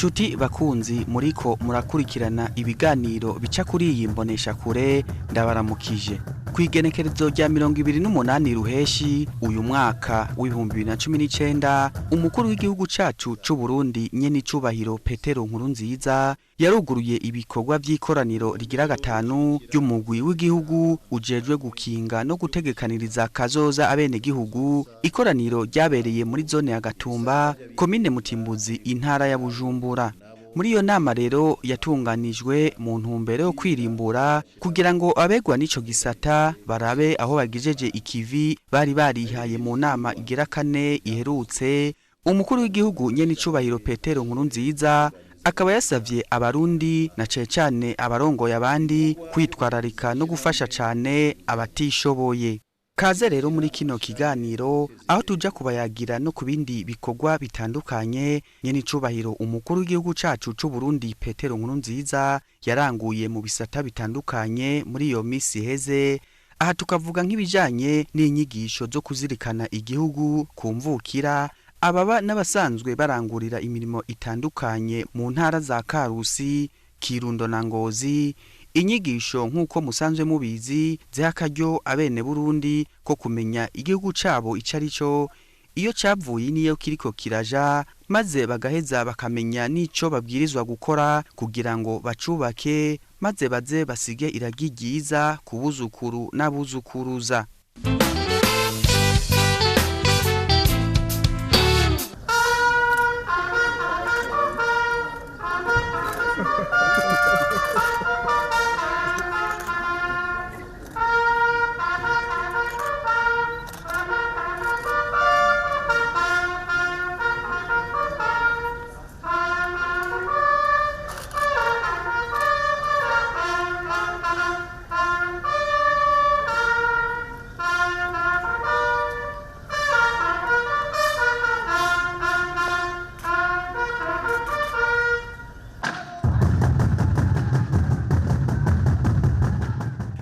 Cuti bakunzi muriko murakurikirana ibiganiro bica kuri iyi mbonesha kure ndabaramukije. Kw'igenekerezo rya 28 Ruhenshi uyu mwaka w'2019 umukuru w'igihugu cacu c'u Burundi Nyenicubahiro Petero NKURUNZIZA yaruguruye ibikorwa vy'ikoraniro rigira gatanu ry'umugwi w'igihugu ujejwe gukinga no gutegekaniriza kazoza abenegihugu. Ikoraniro ryabereye muri zone ya Gatumba, Komine Mutimbuzi, intara ya Bujumbura. Muri iyo nama rero yatunganijwe mu ntumbero yo kwirimbura kugira ngo abegwa n'ico gisata barabe aho bagijeje ikivi bari barihaye mu nama igira kane iherutse. Umukuru w'igihugu Nyenicubahiro Petero NKURUNZIZA akaba yasavye abarundi na cane abarongoye abandi kwitwararika no gufasha cane abatishoboye. Kaze rero muri kino kiganiro aho tuja kubayagira no kubindi bikorwa bitandukanye Nyenicubahiro Umukuru w'igihugu cacu c'u Burundi Petero NKURUNZIZA yaranguye mu bisata bitandukanye muri iyo misi heze. Aha tukavuga nk'ibijanye n'inyigisho zo kuzirikana igihugu kumvukira ababa n'abasanzwe barangurira imirimo itandukanye mu ntara za Karusi, Kirundo na Ngozi. Inyigisho nk'uko musanzwe mubizi zihakaryo abene Burundi ko kumenya igihugu cabo icarico iyo cavuye niyo kiriko kiraja, maze bagaheza bakamenya nico babwirizwa gukora kugira ngo bacubake maze baze basige iragi ryiza ku buzukuru n'abuzukuruza.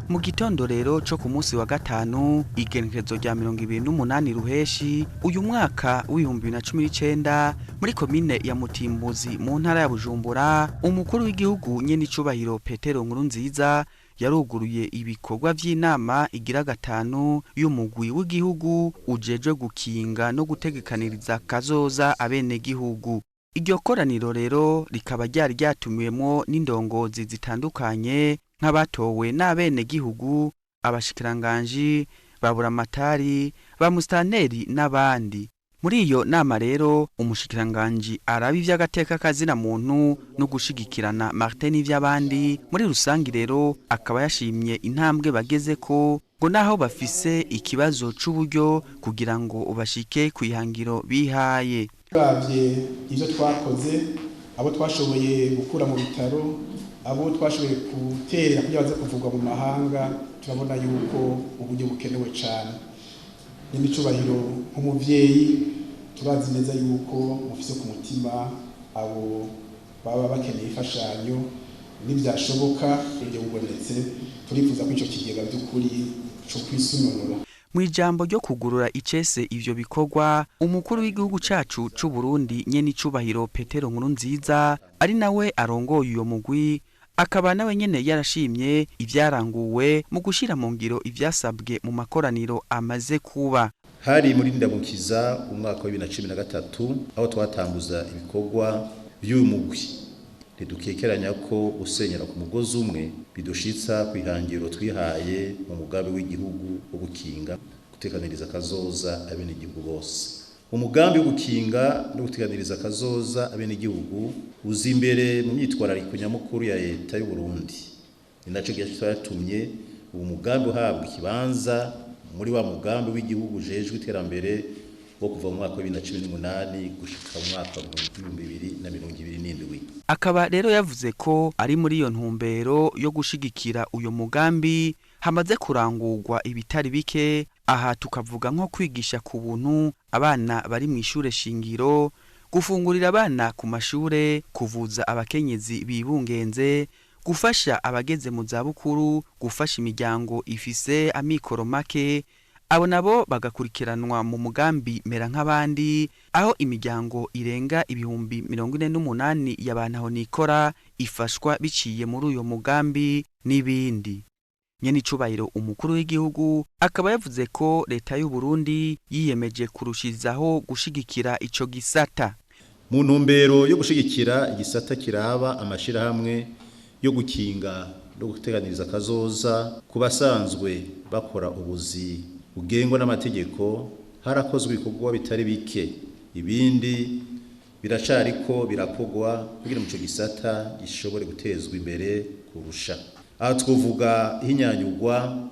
Mu gitondo rero co ku munsi wa gatanu igenekerezo rya 28 Ruhenshi uyu mwaka w'2019 muri komine ya Mutimbuzi mu ntara ya Bujumbura, umukuru w'igihugu Nyenicubahiro Petero NKURUNZIZA yaruguruye ibikorwa vy'inama igira gatanu y'umugwi w'igihugu ujejwe gukinga no gutegekaniriza kazoza abenegihugu. Iryo koraniro rero rikaba ryari ryatumiwemwo n'indongozi zitandukanye nk'abatowe n'abenegihugu, abashikiranganji, baburamatari, bamustaneri n'abandi. Muri iyo nama rero umushikiranganji araba ivy'agateka kazina muntu no gushigikirana Martin n'ivy'abandi. Muri rusangi rero akaba yashimye intambwe bagezeko ngo naho bafise ikibazo c'uburyo kugira ngo ubashike kwihangiro bihaye. Bavye ivyo twakoze, abo twashoboye gukura mu bitaro, abo twashoboye guterera kugira baze kuvugwa mu mahanga, turabona yuko uburyo bukenewe cyane. Nyenicubahiro nk'umuvyeyi turazi neza yuko mufise ku mutima abo baba bakeneye ifashanyo, n'ivyashoboka ibyo bubonetse turifuza ko ico kigega by'ukuri cyo kwisununura. Mwijambo ryo kugurura icese ivyo bikorwa, umukuru w'igihugu cacu c'u Burundi Nyenicubahiro Petero NKURUNZIZA ari nawe arongoye uyo mugwi, akaba nawe nyene yarashimye ivyaranguwe mu gushira mu ngiro ivyasabwe mu makoraniro amaze kuba. Hari muri ndamukiza umwaka wa 2013 aho twatanguza ibikorwa by'umugwi. Ntidukekeranya ko usenyera ku mugozi umwe bidushitsa kwihangiro twihaye mu mugambi w'igihugu wo gukinga gutegekaniriza kazoza abenegihugu bose. Umugambi wo gukinga no gutegekaniriza kazoza abenegihugu uzi imbere mu myitwarariko nyamukuru ya leta y'u Burundi. Ni naco cyatumye uwo mugambi uhabwa ikibanza muri wa mugambi w'igihugu ujejwe iterambere wo kuva mu mwaka wa 2018 gushika mu mwaka wa 2027. Akaba rero yavuze ko ari muri iyo ntumbero yo gushigikira uyo mugambi hamaze kurangurwa ibitari bike. Aha tukavuga nko kwigisha ku buntu abana bari mu ishure shingiro, gufungurira abana ku mashure, kuvuza abakenyezi bibungenze, gufasha abageze mu zabukuru, gufasha imiryango ifise amikoro make, abo nabo bagakurikiranwa mu mugambi mera nk'abandi aho imiryango irenga ibihumbi 48 y'abantu aho nikora ifashwa biciye muri uyo mugambi n'ibindi. Nyenicubahiro umukuru w'igihugu akaba yavuze ko leta y'u Burundi yiyemeje kurushizaho gushigikira ico gisata. Mu ntumbero yo gushigikira igisata kiraba amashirahamwe yo gukinga no gutegekaniriza kazoza ku basanzwe bakora ubuzi bugengwa n'amategeko, harakozwe ibikorwa bitari bike, ibindi biracariko birakogwa kugira mu ico gisata gishobore gutezwa imbere kurusha. Aha twovuga ihinyanyugwa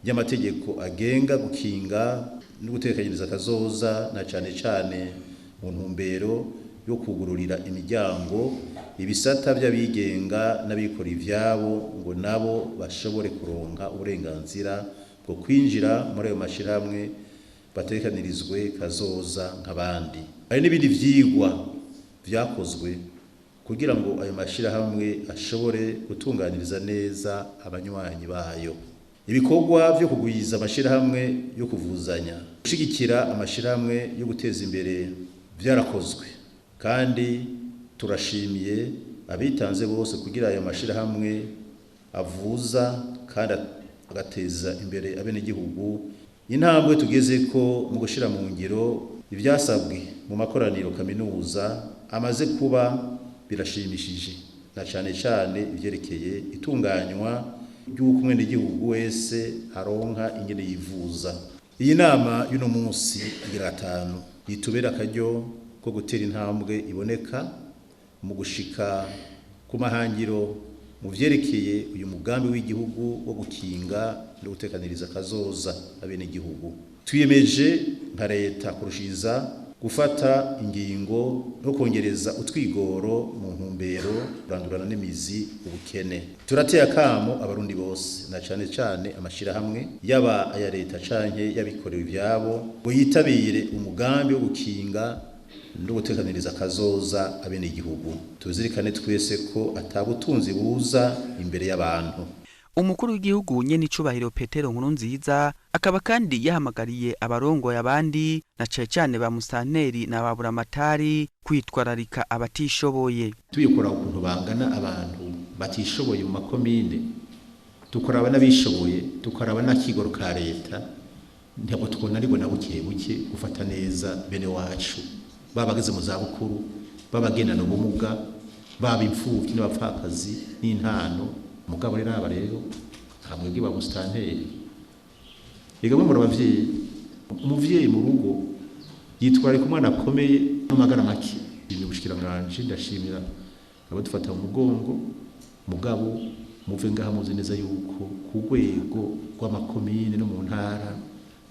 y'amategeko agenga gukinga no gutegekaniriza kazoza, na cane mu ntumbero yo kugururira imiryango ibisata by'abigenga n'abikora ivyabo ngo nabo bashobore kuronka uburenganzira bwo kwinjira muri ayo mashirahamwe batekanirizwe kazoza nk'abandi. Hari n'ibindi vyigwa vyakozwe kugira ngo ayo mashirahamwe ashobore gutunganiriza neza abanywanyi bayo. Ibikorwa byo kugwiza amashirahamwe yo kuvuzanya, gushigikira amashirahamwe yo guteza imbere byarakozwe, kandi turashimiye abitanze bose kugira ayo mashirahamwe avuza kandi agateza imbere abenegihugu. Intambwe tugeze ko mu gushira mu ngiro ivyasabwe mu makoraniro kaminuza amaze kuba birashimishije, na cane ivyerekeye itunganywa ry'uko umwenegihugu wese aronka ingene yivuza. Iyi nama y'uno munsi igira 5 yitubera akaryo ko gutera intambwe iboneka mu gushika ku mahangiro mu vyerekeye uyu mugambi w'igihugu wo gukinga no gutekaniriza kazoza abenegihugu. Twiyemeje nka leta kurushiza gufata ingingo no kongereza utwigoro mu ntumbero kurandurana n'imizi ubukene. Turateye akamo abarundi bose, na cane amashirahamwe yaba aya leta canke yabikorera ivyabo ngo yitabire umugambi wo gukinga no gutekaniriza kazoza abenegihugu. Tuzirikane twese ko atabutunzi buza imbere y'abantu. Umukuru w'igihugu Nyenicubahiro Petero NKURUNZIZA akaba kandi yahamagariye abarongoye abandi na cane ba musanteri na baburamatari kwitwararika abatishoboye. Tuyikora ukuntu bangana abantu batishoboye mu makomine, tukoraba n'abishoboye, tukaraba n'akigoro ka leta, ntabwo twona ariko na buke gufata neza bene wacu, babageze mu zabukuru, babagendana ubumuga, baba imfuvyi n'abapfakazi n'intano. Mugabo rero aba rero hamwe giba musanteri igamo mu bavyeyi, umuvyeyi mu rugo yitwara ku mwana akomeye n'amagara make. Ni ubushikiranganje ndashimira abadufata mu mugongo, mugabo muve ngaha muzi neza yuko ku rwego rw'amakomine no mu ntara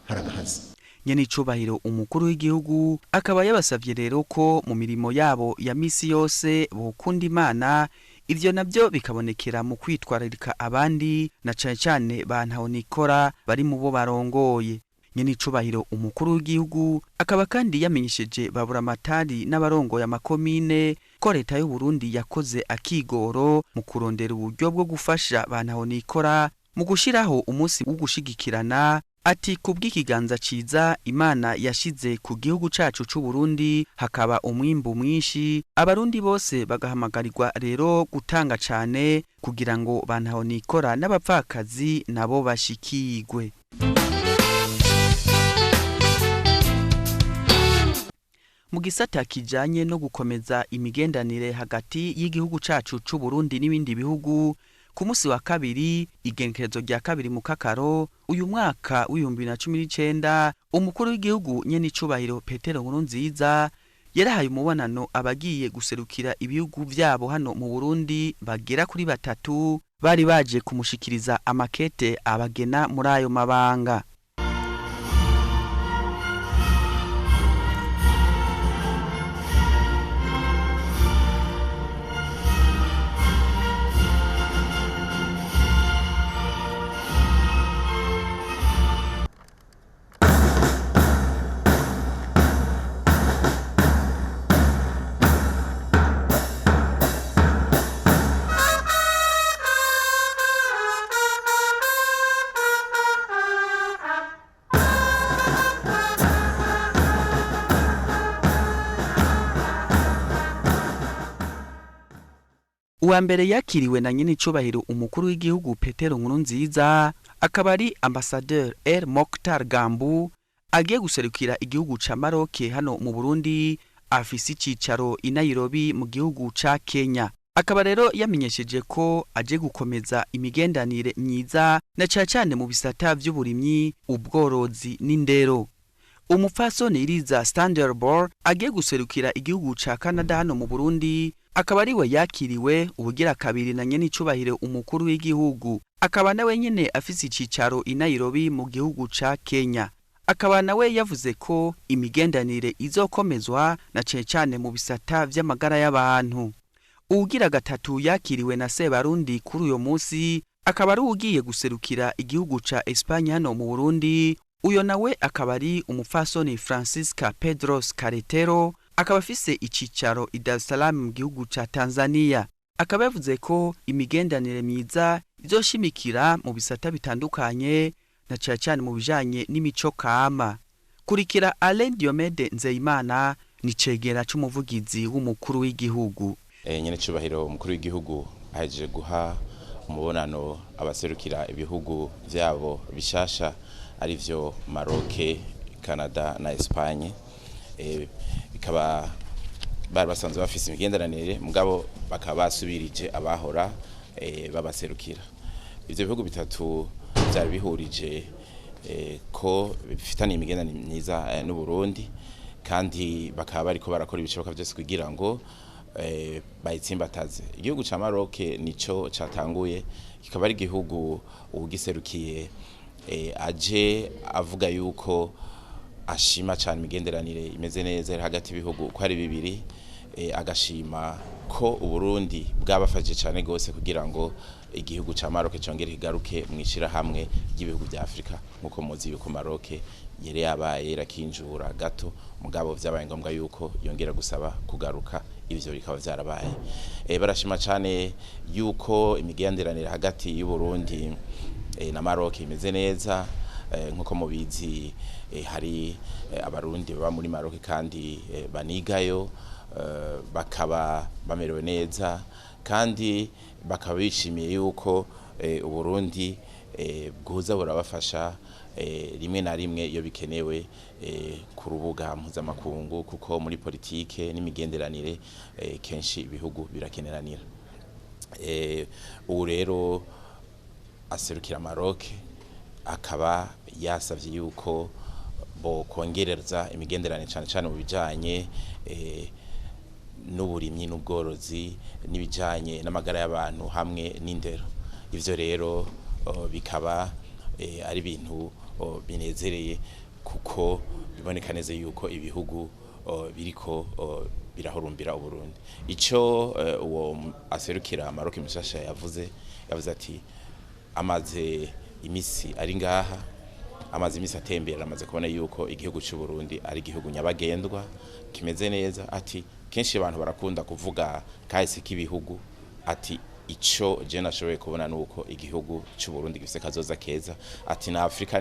haragahaze. Nyenicubahiro umukuru w'igihugu akaba yabasavye rero ko mu mirimo yabo ya misi yose bokunda Imana, ivyo navyo bikabonekera mu kwitwararika abandi na cane bantaho nikora bari mu bo barongoye. Nyenicubahiro umukuru w'igihugu akaba kandi yamenyesheje baburamatari n'abarongoye amakomine ko leta y'u Burundi yakoze akigoro mu kurondera uburyo bwo gufasha bantaho nikora mu gushiraho umunsi wo gushigikirana. Ati kubw'ikiganza ciza Imana yashize ku gihugu cacu c'u Burundi hakaba umwimbu mwinshi, abarundi bose bagahamagarirwa rero gutanga cane kugira ngo bantaho nikora n'abapfakazi nabo bashikigwe. Mu gisata kijanye no gukomeza imigendanire hagati y'igihugu cacu c'u Burundi n'ibindi bihugu, ku musi wa kabiri igenekerezo rya 2 Mukakaro uyu mwaka w'2019 umukuru w'igihugu Nyenicubahiro Petero NKURUNZIZA yarahaye umubonano abagiye guserukira ibihugu vyabo hano mu Burundi bagera kuri 3 bari baje kumushikiriza amakete abagena muri ayo mabanga. uwa mbere yakiriwe na Nyenicubahiro Umukuru w'igihugu Petero NKURUNZIZA akaba ari Ambassadeur El Mokhtar Gambu agiye guserukira igihugu ca Maroc hano mu Burundi afise icicaro i Nairobi mu gihugu ca Kenya. Akaba rero yamenyesheje ko aje gukomeza imigendanire myiza na cyane mu bisata vy'uburimyi, ubworozi n'indero. Umupfasoni Riza Standard agiye guserukira igihugu ca Canada hano mu Burundi akaba ariwe yakiriwe ubugira kabiri na Nyenicubahiro Umukuru w'igihugu. Akaba nawe nyene afise icicaro i Nairobi mu gihugu ca Kenya. Akaba nawe yavuze ko imigendanire izokomezwa na cyane mu bisata vy'amagara y'abantu. Ugira gatatu yakiriwe na Sebarundi kuri uyo munsi akaba ari ugiye guserukira igihugu ca Espagne hano mu Burundi. Uyo nawe akaba ari umupfasoni Francisca Pedros Carretero akaba afise icicaro i Dar es Salaam mu gihugu ca Tanzania. Akaba yavuze ko imigendanire myiza izoshimikira mu bisata bitandukanye na cyane mu bijanye n'imico kama. Kurikira Alain Diomede Nzeyimana ni cegera c'umuvugizi w'umukuru w'igihugu. Nyenicubahiro Umukuru w'igihugu ahejeje guha umubonano abaserukira ibihugu vyabo bishasha arivyo Maroc, Canada na Espagne. Bikaba bari basanzwe bafise imigenderanire mugabo bakaba basubirije abahora babaserukira. Ivyo bihugu bitatu byari bihurije ko bifitanye imigenderanire myiza n'u Burundi kandi bakaba bariko barakora ibishoboka byose kugira ngo bayitsimbataze. Igihugu ca Maroc nico catanguye kikaba ari igihugu ugiserukiye aje avuga yuko ashima cyane imigenderanire imeze neza hagati y'ibihugu ko ari bibiri, agashima ko Uburundi bwabafashije cyane gose kugira ngo igihugu ca Maroc cyongere kigaruke mwishira hamwe ry'ibihugu bya Afrika nkuko muzi yuko Maroc yere yabaye irakinjura gato mugabo vyabaye ngombwa yuko yongera gusaba kugaruka, ivyo bikaba vyarabaye. Barashima cyane yuko imigenderanire hagati y'u Burundi na Maroc imeze neza, nkuko mubizi hari abarundi baba muri Maroc kandi banigayo, bakaba bamerewe neza kandi bakaba bishimiye yuko u Burundi bwoza burabafasha rimwe na rimwe iyo bikenewe ku rubuga mpuzamakungu kuko muri politike n'imigenderanire kenshi ibihugu birakeneranira. Ubu rero aserukira Maroc akaba yasavye yuko bo kongereza imigenderanire cyane mu bijanye n'uburimyi n'ubworozi n'ibijanye n'amagara y'abantu hamwe n'indero. Ivyo rero bikaba ari ibintu binezereye kuko biboneka neza yuko ibihugu biriko birahurumbira u Burundi. Ico uwo aserukira Maroc mishasha yavuze ati amaze imisi ari ngaha, amaze imisi atembera, amaze kubona yuko igihugu cy'u Burundi ari igihugu nyabagendwa kimeze neza. Ati kenshi abantu barakunda kuvuga kahise k'ibihugu, ati ico je nashoboye kubona nuko igihugu cy'u Burundi gifise kazoza keza. Ati na Afrika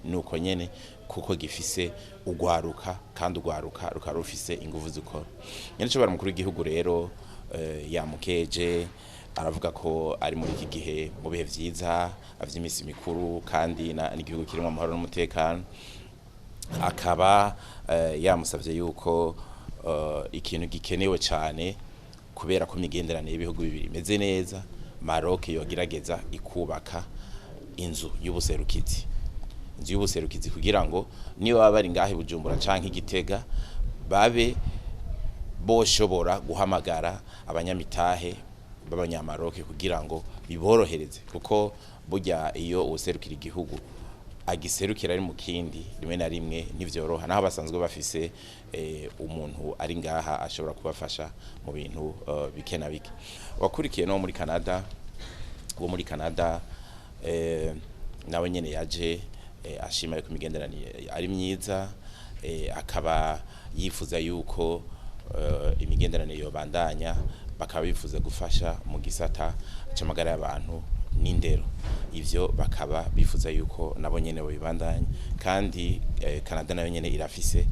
nuko nyene kuko gifise ugwaruka kandi ugwaruka rufise ingufu zikora. Nyenicubahiro Umukuru w'igihugu rero yamukeje aravuga ko ari muri iki gihe mu bihe vyiza avy'imisi mikuru kandi n'igihugu kirimo amahoro n'umutekano. Akaba yamusavye yuko ikintu gikenewe cyane kubera ko imigenderanire y'ibihugu bibiri imeze neza, Maroc yogerageza ikubaka inzu y'ubuserukizi. Inzu y'ubuserukizi kugira ngo niyo baba bari ngahe Bujumbura canke Gitega babe boshobora guhamagara abanyamitahe b'abanyamaroke kugira ngo biborohereze kuko burya iyo userukira igihugu agiserukira ari mu kindi rimwe na rimwe n'ivyoroha naho basanzwe bafise umuntu ari ngaha ashobora kubafasha mu bintu bike na bike. Wakurikiye no muri Canada, uwo muri Canada nawe nyene yaje ashima yuko imigenderanire ari myiza, akaba yifuza yuko imigenderanire yobandanya, bakaba bifuza gufasha mu gisata c'amagara y'abantu n'indero. Ivyo bakaba bifuza yuko nabo nyene bibandanya kandi Canada nayo nyene irafise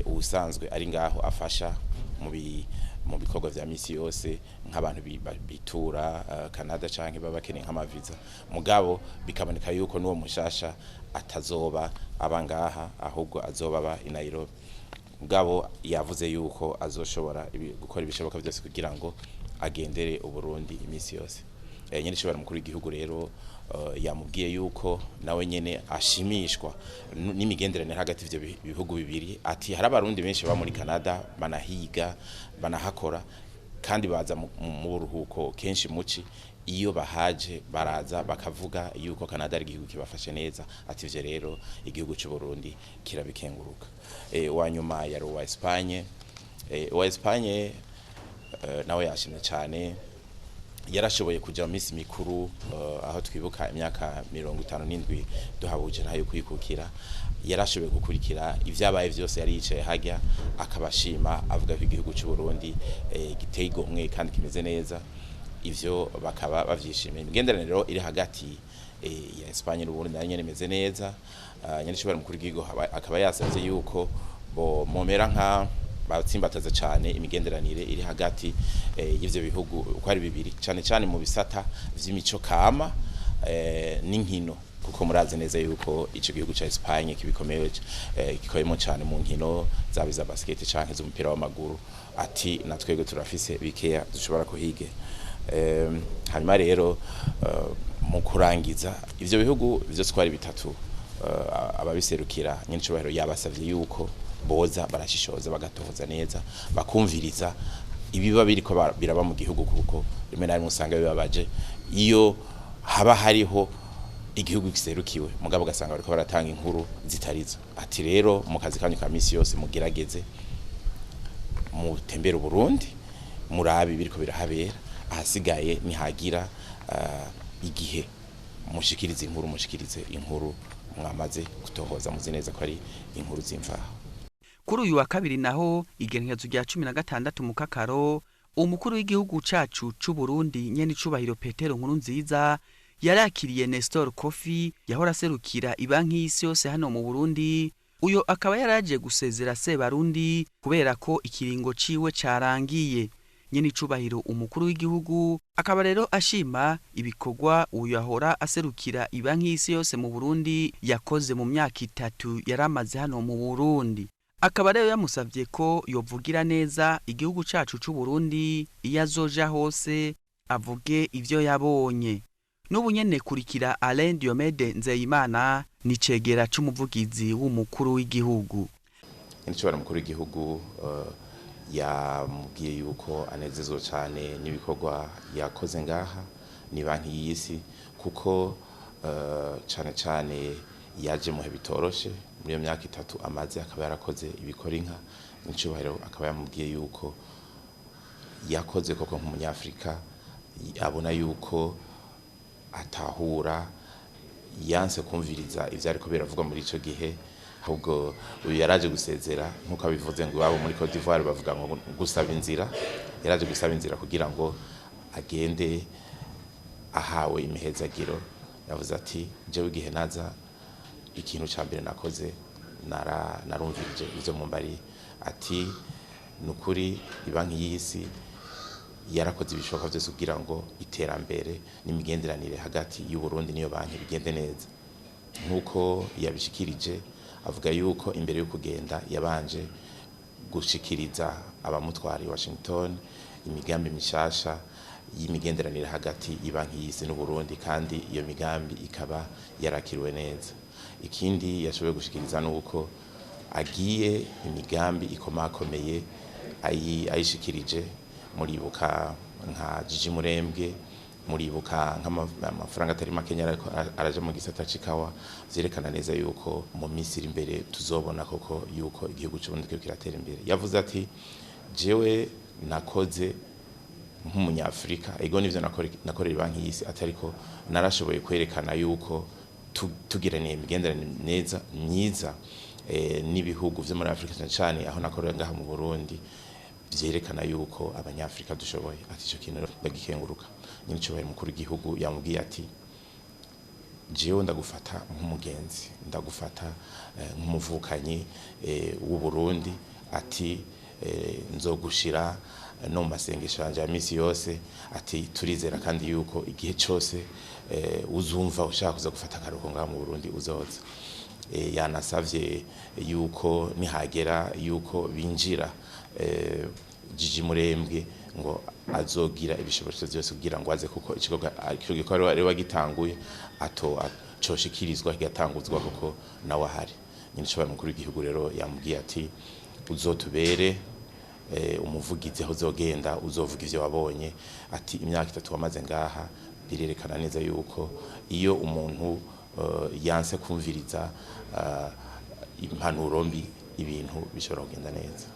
ubusanzwe ari ngaho afasha mu bikorwa vya misi yose nk'abantu bitura Canada canke baba bakeneye nk'amaviza mugabo bikaboneka yuko n'uwo mushasha atazoba abangaha ahubwo azoba aba i Nairobi mugabo yavuze yuko azoshobora gukora ibishoboka byose kugira ngo agendere uburundi imisi yose Nyenicubahiro Umukuru w'igihugu rero yamubwiye yuko nawe nyene ashimishwa n'imigenderanire hagati y'ivyo bihugu bibiri ati hari abarundi benshi ba muri Canada banahiga banahakora kandi baza mu buruhuko kenshi muci iyo bahaje baraza bakavuga yuko Canada ari igihugu kibafashe neza ati ivyo rero igihugu cy'u Burundi kirabikenguruka wanyuma yari wa Espagne nawe yashimye cyane yarashoboye kuja mu misi mikuru aho twibuka imyaka 57 duhabuje ntayo kwikukira yarashoboye gukurikira ivyabaye vyose yari yicaye hajya akabashima avuga ko igihugu cy'u Burundi giteye igomwe kandi kimeze neza ivyo bakaba bavyishimiye imigenderaniro iri hagati ya Espagne n'Uburundi nayo nyene imeze neza Nyenicubahiro Umukuru w'igihugu akaba yasavye yuko bo momera nka batsimbataza cyane imigenderanire iri hagati y'ivyo bihugu uko ari bibiri cyane mu bisata vy'imico kama n'inkino kuko murazi neza yuko ico gihugu ca Espagne kibikomeye gikoyemo cyane mu nkino zabiza basket canke z'umupira w'amaguru ati natwego turafise bikeya dushobora kuhige hanyuma rero mu kurangiza ivyo bihugu vyose kwari bitatu ababiserukira Nyenicubahiro yabasavye yuko boza barashishoza bagatoza neza bakumviriza ibiba biriko biraba mu gihugu kuko rimwe na rimwe usanga bibabaje iyo haba hariho igihugu kiserukiwe mugabo gasanga bariko baratanga inkuru zitarizo ati rero mu kazi kanyu ka misi yose mugerageze mu tembera Burundi murabi biriko birahabera ahasigaye nihagira igihe mushikirize inkuru mwamaze gutohoza muzi neza ko ari inkuru z'imvaho kuri uyu wa kabiri naho igenekerezo rya 16 Mukakaro umukuru w'igihugu cacu c'u Burundi Nyenicubahiro Petero NKURUNZIZA yarakiriye Nestor Kofi yahora aserukira ibanki y'isi yose hano mu Burundi uyo akaba yaraje gusezera se Barundi kubera ko ikiringo ciwe carangiye Nyenicubahiro Umukuru w'igihugu akaba rero ashima ibikorwa uyu yahora aserukira ibanki y'isi yose mu Burundi yakoze mu myaka 3 yaramaze hano mu Burundi akaba rero yamusavye ko yovugira neza igihugu cacu c'u Burundi iyo azoja hose avuge ivyo yabonye n'ubu nyene kurikira Alain Diomede Nzeyimana ni cegera c'umuvugizi w'umukuru w'igihugu Nyenicubahiro Umukuru w'igihugu yamubwiye yuko anezezwa cyane n'ibikorwa yakoze ngaha ni banki y'isi kuko cyane yaje muhe bitoroshe muri myaka 3 amaze akaba yarakoze ibikora inka Nyenicubahiro akaba yamubwiye yuko yakoze koko nk'umunyafrika abona yuko atahura yanse kumviriza ivyo ariko biravuga muri ico gihe ahubwo uyu yaraje gusezera nkuko abivuze ngo babo muri Côte d'Ivoire bavuga ngo gusaba inzira yaraje gusaba inzira kugira ngo agende ahawe imihezagiro yavuze ati jewe igihe naza ikintu ca mbere nakoze narumvirije ivyo mumbari ati nukuri ibanki y'isi yarakoze ibishoboka byose kugira ngo iterambere n'imigenderanire hagati y'u Burundi niyo banki bigende neza nkuko yabishikirije avuga yuko imbere yo kugenda yabanje gushikiriza abamutwari Washington imigambi mishasha y'imigenderanire hagati y'ibanki y'isi n'u Burundi kandi iyo migambi ikaba yarakiriwe neza ikindi yashoboye gushikiriza nuko agiye imigambi ikomakomeye ayishikirije muribuka nka Jiji Murembwe muribuka nk'amafaranga atari makenya ariko araje mu gisata cikawa vyerekana neza yuko mu minsi iri imbere tuzobona koko yuko igihugu cy'Uburundi kiriko kiratera imbere yavuze ati jewe nakoze nk'umunyafrika ego nivyo nakorera banki y'isi atariko narashoboye kwerekana yuko tugiraniye imigenderanire neza myiza n'ibihugu vyo muri Afrika cyane aho nakorera ngaha mu Burundi vyerekana yuko abanyafrika dushoboye ati ico kintu ndagikenguruka Nyenicubahiro Umukuru w'igihugu yamubwiye ati jewe ndagufata nk'umugenzi ndagufata nk'umuvukanyi w'u Burundi ati nzogushira no mu masengesho yanje ya misi yose ati turizera kandi yuko igihe cyose uzumva ushaka kuza gufata akaruhuko ngaha mu Burundi uzoza. Yanasavye yuko nihagera yuko binjira Jiji Murembwe ngo azogira ibishobotso byose kugira ngo aze kuko ikigo ari wagitanguye coshikirizwa kigatanguzwa kuko nawe ahari. Nyenicubahiro Umukuru w'igihugu rero yamubwiye ati uzotubere umuvugizi aho uzogenda uzovuga ivyo wabonye ati imyaka 3 wamaze ngaha birerekana neza yuko iyo umuntu yanse kumviriza impanuro mbi ibintu bishobora kugenda neza.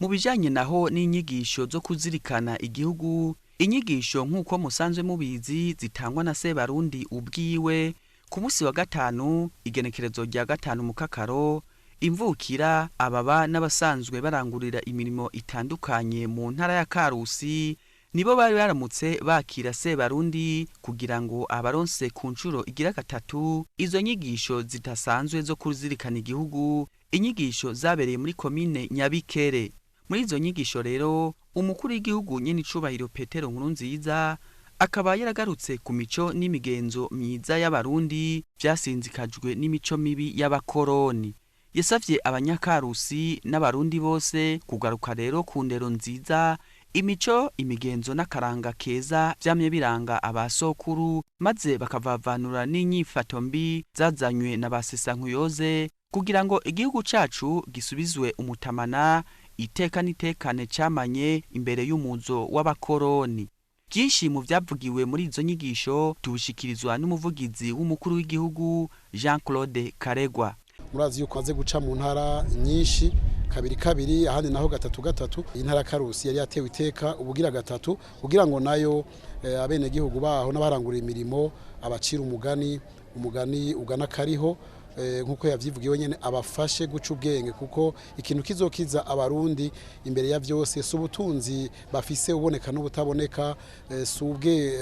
Mu bijanye naho n'inyigisho zo kuzirikana igihugu, inyigisho nk'uko musanzwe mubizi zitangwa na Sebarundi ubwiwe ku munsi wa gatanu igenekerezo rya gatanu Mukakaro, imvukira ababa n'abasanzwe barangurira imirimo itandukanye mu ntara ya Karusi nibo bari baramutse bakira Sebarundi kugira ngo abaronse ku ncuro igira gatatu izo nyigisho zitasanzwe zo kuzirikana igihugu, inyigisho zabereye muri komine Nyabikere. Muri izo nyigisho rero umukuru w'igihugu Nyenicubahiro Petero NKURUNZIZA akaba yaragarutse ku mico n'imigenzo myiza y'abarundi byasinzikajwe n'imico mibi y'abakoroni. Yasavye abanyakarusi n'abarundi bose kugaruka rero ku ndero nziza, imico, imigenzo n'akaranga keza vyamye biranga abasokuru, maze bakavavanura n'inyifato mbi zazanywe na basesankuyoze kugira ngo igihugu cacu gisubizwe umutamana, iteka nitekane camanye imbere y'umuzo w'abakoroni. Byinshi mu byavugiwe muri izo nyigisho tubishikirizwa n'umuvugizi w'umukuru w'igihugu Jean-Claude Karegwa. Murazi yuko aze guca mu ntara nyinshi kabiri ahandi naho gatatu intara Karusi yari yatewe iteka ubugira gatatu kugira ngo nayo abenegihugu baho n'abarangurira imirimo abacira umugani ugana kariho nkuko yavyivugiye nyene abafashe guca ubwenge kuko ikintu kizokiza abarundi imbere ya vyose subutunzi bafise uboneka n'ubutaboneka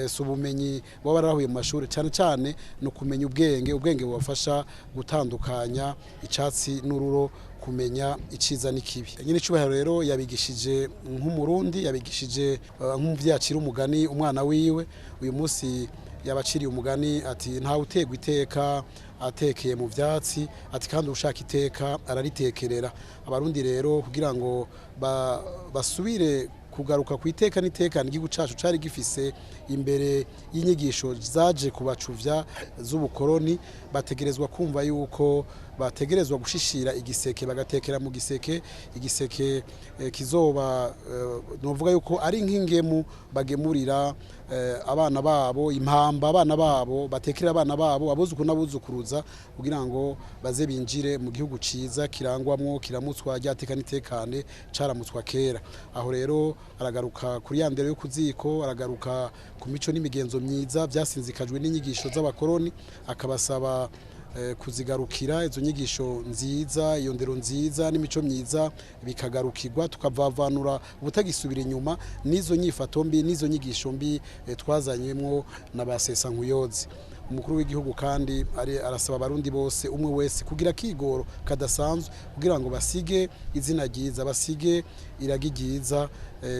subumenyi bo barahuye mu mashuri cyane no kumenya ubwenge bubafasha gutandukanya icatsi n'ururo, kumenya iciza n'ikibi. Nyenicubahiro rero yabigishije nk'umurundi, yabigishije nk'umuvyacira umugani umwana wiwe. Uyu munsi yabaciriye umugani ati nta utegwa iteka atekeye mu vyatsi, ati kandi ushaka iteka araritekerera. Abarundi rero kugira ngo basubire kugaruka ku iteka n'itekane igihugu cacu cari gifise imbere y'inyigisho zaje kubacuvya z'ubukoroni, bategerezwa kumva yuko bategerezwa gushishira igiseke bagatekera mu giseke. Igiseke kizoba novuga yuko ari nk'ingemu bagemurira abana babo, impamba abana babo, batekera abana babo, abuzuku n'abuzukuruza kugira ngo baze binjire mu gihugu ciza kirangwamwo kiramutswa ryateka nitekane caramutswa kera. Aho rero aragaruka kuri yandero yo kuziko, aragaruka ku mico n'imigenzo myiza byasinzikajwe n'inyigisho z'abakoroni, akabasaba kuzigarukira izo nyigisho nziza, iyo ndero nziza n'imico myiza bikagarukirwa, tukavavanura ubutagisubira inyuma n'izo nyifato mbi n'izo nyigisho mbi twazanyemwo n'abasesankuyoze. Umukuru w'igihugu kandi arasaba abarundi bose umwe wese kugira kigoro kadasanzwe kugira ngo basige izina ryiza, basige iragi ryiza,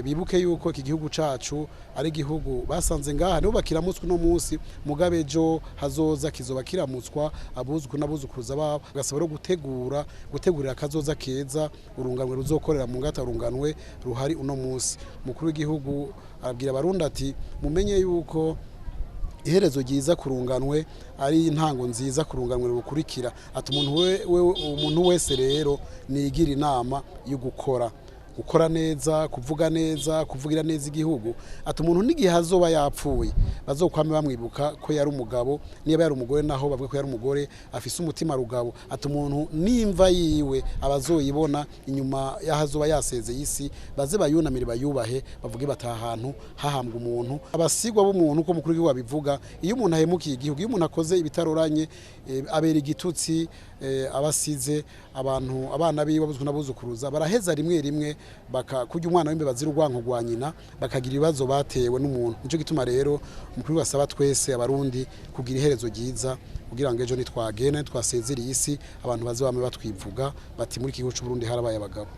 bibuke yuko iki gihugu cacu ari igihugu basanze ngaha nibo bakiramutswa no munsi, mugabe ejo hazoza kizoba kiramutswa abuzukuru n'abuzukuruza babo. Gasaba rero gutegurira kazoza keza, urunganwe ruzokorera mu ngata urunganwe ruhari uno munsi. Umukuru w'igihugu abwira abarundi ati mumenye yuko iherezo ryiza kurunganwe ari intango nziza kurunganwe rukurikira. Ati umuntu wese rero nigira inama yo gukora neza, kuvuga neza, kuvugira neza igihugu. Ati umuntu n'igihe hazoba yapfuye bazokwame bamwibuka ko yari umugabo, niba yari umugore naho bavuga ko yari umugore afise umutima rugabo. Ati umuntu nimva yiwe abazoyibona inyuma yahazoba yasezeye isi baze bayunamire bayubahe, bavuge bataha ahantu hahambwa umuntu. Abasigwa b'umuntu ko mukuru w'igihugu abivuga, iyo umuntu ahemukiye igihugu, iyo umuntu akoze ibitaroranye abera igitutsi abasize abantu abana biwe abuzukuru n'abuzukuruza baraheza rimwe kurya umwana w'imbeba ziri urwanko rwa nyina bakagira ibibazo batewe n'umuntu. Nico gituma rero umukuru basaba twese abarundi kugira iherezo ryiza kugira ngo ejo nitwagene twasezeriye isi abantu bazobame batwivuga bati muri igihugu cy'u Burundi harabaye abagabo.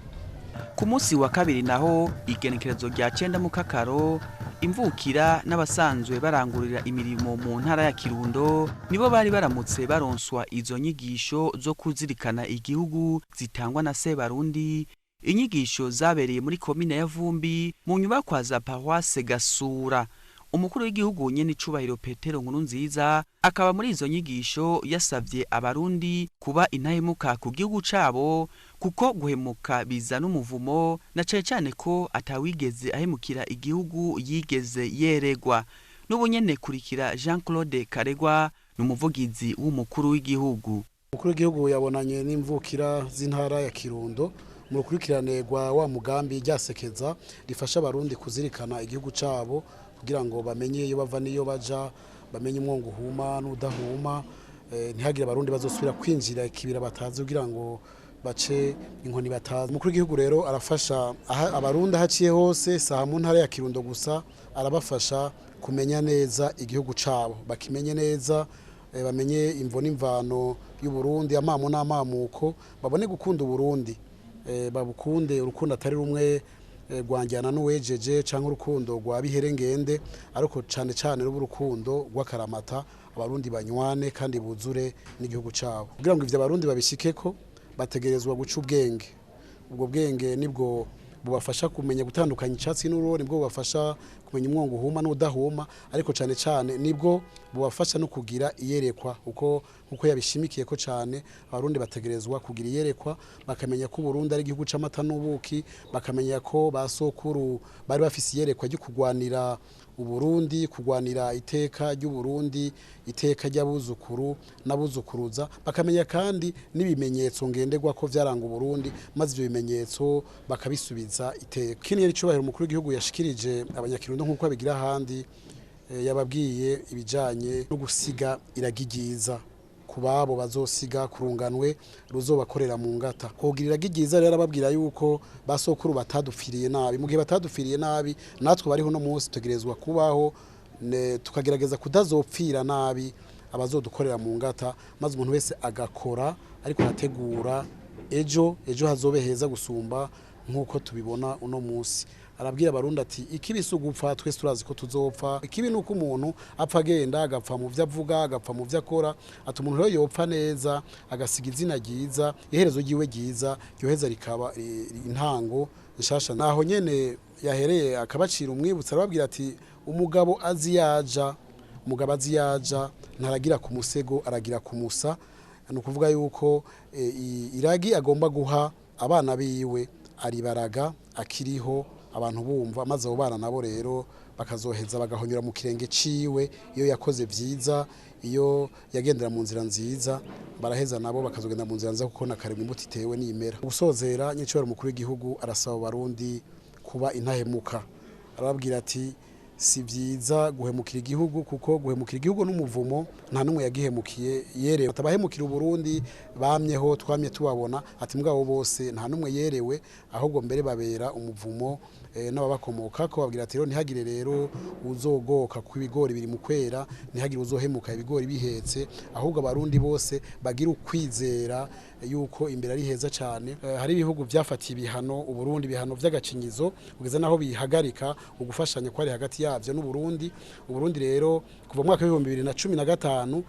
Ku munsi wa kabiri naho igenekerezo rya 9 Mukakaro imvukira n'abasanzwe barangurira imirimo mu ntara ya Kirundo nibo bari baramutse baronswa izo nyigisho zo kuzirikana igihugu zitangwa na Sebarundi. Inyigisho zabereye muri komine ya Vumbi mu nyubakwa za Paroisse Gasura. Umukuru w'igihugu Nyenicubahiro Petero NKURUNZIZA akaba muri izo nyigisho yasavye abarundi kuba intahemuka ku gihugu cabo kuko guhemuka bizana umuvumo na cyane ko atawigeze ahemukira igihugu yigeze yeregwa. N'ubunyene kurikira Jean-Claude Karegwa n'umuvugizi w'umukuru w'igihugu. Umukuru w'igihugu yabonanye n'imvukira z'intara ya Kirundo mu rukurikiranirwa wa mugambi ryasekeza rifasha abarundi kuzirikana igihugu cabo kugira ngo bamenye iyo bava niyo baja, bamenye umwongo uhuma n'udahuma, ntihagire abarundi bazosubira kwinjira ikibira batazi kugira ngo bace inkoni batazi. Umukuru w'igihugu rero arafasha abarundi haciye hose saha mu ntara ya Kirundo gusa, arabafasha kumenya neza igihugu cabo, bakimenye neza, bamenye imvo n'imvano y'u Burundi, amamu n'amamuko, babone gukunda Burundi, babukunde urukundo atari rumwe rwanjyana n'uwejeje canke urukundo rwa biherengende, ariko cane cane n'urukundo rw'akaramata abarundi banywane kandi buzure n'igihugu cabo. Kugira ngo ivyo abarundi babishikeko bategerezwa guca ubwenge. Ubwo bwenge nibwo bubafasha kumenya gutandukanya icatsi n'ururo, nibwo bubafasha kumenya umwongo uhuma n'udahuma, ariko cane cane nibwo bubafasha no kugira iyerekwa uko yabishimikiye ko cane abarundi bategerezwa kugira iyerekwa, bakamenya ko Burundi ari igihugu c'amata n'ubuki, bakamenya ko basokuru bari bafise iyerekwa ryo kugwanira Uburundi, kugwanira iteka ry'u Burundi, iteka ry'abuzukuru n'abuzukuruza, bakamenya kandi n'ibimenyetso ngenderwa ko vyaranga Burundi, maze ivyo bimenyetso bakabisubiza iteka. Kini Nyenicubahiro Umukuru w'igihugu yashikirije abanyakirundo nk'uko abigira ahandi, yababwiye ibijanye no gusiga iragigiza kubabo bazosiga kurunganwe ruzobakorera mu ngata. Kugirira gigiza rero ababwira yuko basokuru batadupfiriye nabi, mu gihe batadupfiriye nabi natwe bariho no munsi tutegerezwa kubaho tukagerageza kudazopfira nabi abazodukorera mu ngata, maze umuntu wese agakora ariko ategura ejo hazobe heza gusumba nkuko tubibona uno munsi. Arabwira abarundi ati ikibisi ugupfa twese turazi ko tuzopfa, ikibi nuko umuntu apfa agenda agapfa mu vyo avuga, agapfa mu vyo akora, ati umuntu rero yopfa neza agasiga izina ryiza, iherezo ryiwe ryiza ryoheza rikaba intango nshasha. Naho nyene yahereye akabacira umwibutsa, arababwira ati umugabo azi yaja ntaragira ku musego aragira ku musa. Ni ukuvuga yuko iragi agomba guha abana biwe aribaraga akiriho abantu bumva, maze abo bana nabo rero bakazoheza bagahonyura mu kirenge ciwe, iyo yakoze vyiza, iyo yagendera mu nzira nziza, baraheza nabo bakazogenda mu nzira nziza kuko nakaremwe imbuto itewe n'imera. Gusozera Nyenicubahiro Umukuru w'igihugu arasaba abarundi kuba intahemuka, arababwira ati si vyiza guhemukira igihugu kuko guhemukira igihugu n'umuvumo, nta numwe yagihemukiye yerewe. Atabahemukira Burundi bamyeho twamye tubabona, ati mugabo bose nta numwe yerewe, ahubwo mbere babera umuvumo n'ababakomoka ko babwira ati rero ntihagire rero uzogoka ku ibigori biri mu kwera, ntihagire uzohemuka ibigori bihetse, ahubwo abarundi bose bagira ukwizera yuko imbere ari heza cyane. Hari ibihugu byafatiye ibihano Uburundi, ibihano vy'agacinyizo kugeza naho bihagarika ugufashanya kwari hagati yavyo n'Uburundi. Uburundi rero kuva mu mwaka wa 2015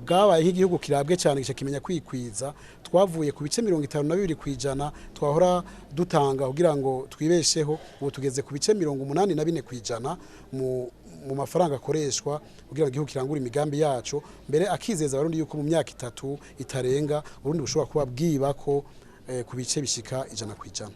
bwabaye nk'igihugu kirabwe cyane gice kimenya kwikwiza, twavuye ku bice 52% twahora dutanga kugira ngo twibesheho, ubu tugeze ku bice 84% mu mafaranga akoreshwa kugira ngo igihugu kirangure imigambi yacu, mbere akizeza abarundi yuko mu myaka 3 itarenga Burundi bushobora kuba bwibako ku bice bishika 100%.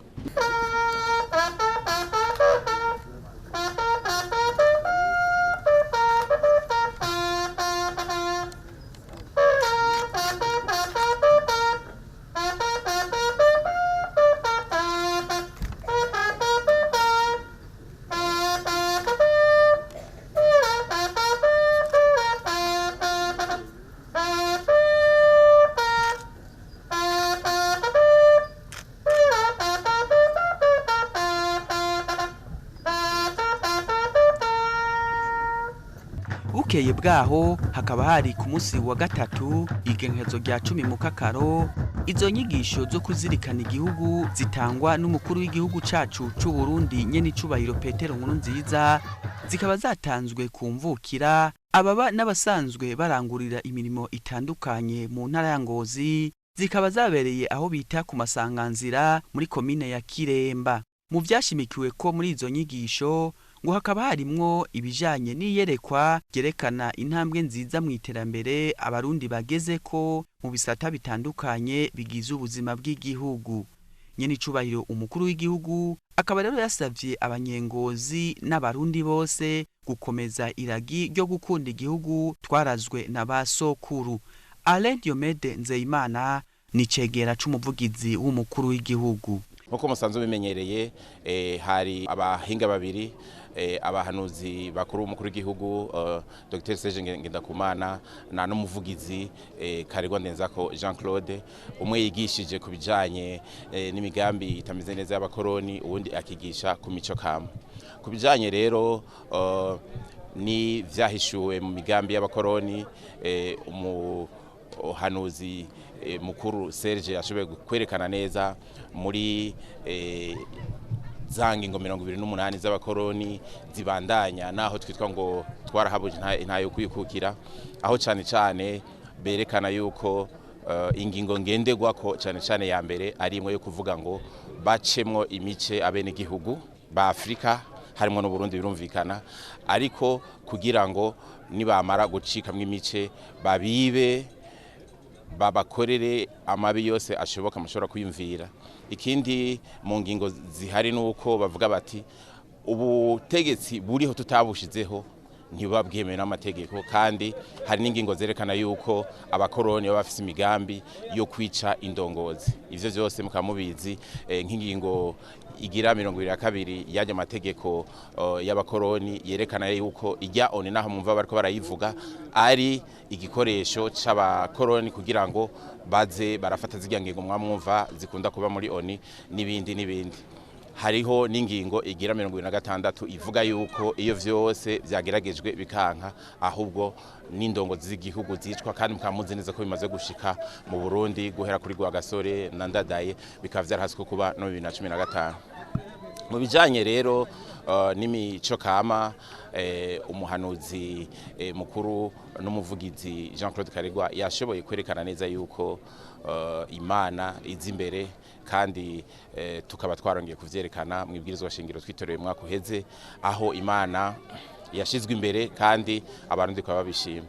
bukeye bwaho hakaba hari ku munsi wa gatatu igenekerezo rya 10 Mukakaro izo nyigisho zo kuzirikana igihugu zitangwa n'umukuru w'igihugu cacu c'u Burundi Nyenicubahiro Petero NKURUNZIZA zikaba zatanzwe ku mvukira ababa n'abasanzwe barangurira imirimo itandukanye mu ntara ya Ngozi, zikaba zabereye aho bita ku masanganzira muri komine ya Kiremba. Mu vyashimikiwe ko muri izo nyigisho ngo hakaba harimwo ibijanye n'iyerekwa ryerekana intambwe nziza mu iterambere abarundi bageze ko mu bisata bitandukanye bigize ubuzima bw'igihugu. Nyenicubahiro Umukuru w'igihugu akaba rero yasavye abanyengozi n'abarundi bose gukomeza iragi ryo gukunda igihugu twarazwe na basokuru. Alain Diomede Nzeyimana ni cegera c'umuvugizi w'umukuru w'igihugu. Nkuko musanzwe bimenyereye hari abahinga babiri abahanuzi bakuru umukuru w'igihugu Dr. Serge Ngendakumana na n'umuvugizi Karegwa Ndenzako Jean Claude, umwe yigishije ku bijanye n'imigambi itameze neza y'abakoroni, ubundi akigisha ku mico kama. Ku bijanye rero ni vyahishuwe mu migambi y'abakoroni, umuhanuzi mukuru Serge yashoboye kwerekana neza muri zangingo 28 z'abakoroni zibandanya naho twitwa ngo twarahabuje ntayo kwikukira, aho cyane berekana yuko ingingo ngendegwa ko cyane ya mbere ari imwe yo kuvuga ngo bacemwo imice abenegihugu ba Afrika harimo no Burundi birumvikana, ariko kugira ngo nibamara gucikamwe imice babibe babakorere amabi yose ashoboka mushobora kuyumvira. Ikindi mu ngingo zihari nuko bavuga bati ubutegetsi buriho tutabushizeho ntibabwemeye n'amategeko, kandi hari n'ingingo zerekana yuko abakoroni baba bafise imigambi yo kwica indongozi. Ivyo vyose mukamubizi nk'ingingo igira 22 yaje amategeko y'abakoroni yerekana yuko ijya oni naho mumva bariko barayivuga ari igikoresho c'abakoroni kugira ngo baze barafata zirya ngingo mwamwumva zikunda kuba muri oni n'ibindi. Hariho n'ingingo igira 26 ivuga yuko iyo vyose vyageragejwe bikanka ahubwo n'indongozi z'igihugu zicwa, kandi mukamuzi neza ko bimaze gushika mu Burundi guhera kuri Rwagasore na Ndadaye, bikaba vyarahaswe kuba no 2015. Mu bijanye rero n'imico kama umuhanuzi mukuru n'umuvugizi Jean Claude Karegwa yashoboye kwerekana neza yuko Imana izi imbere, kandi tukaba twarongeye kuvyerekana mu ibwirizwa shingiro twitoreye mwaka uheze, aho Imana yashizwe imbere kandi abarundi kwa babishima.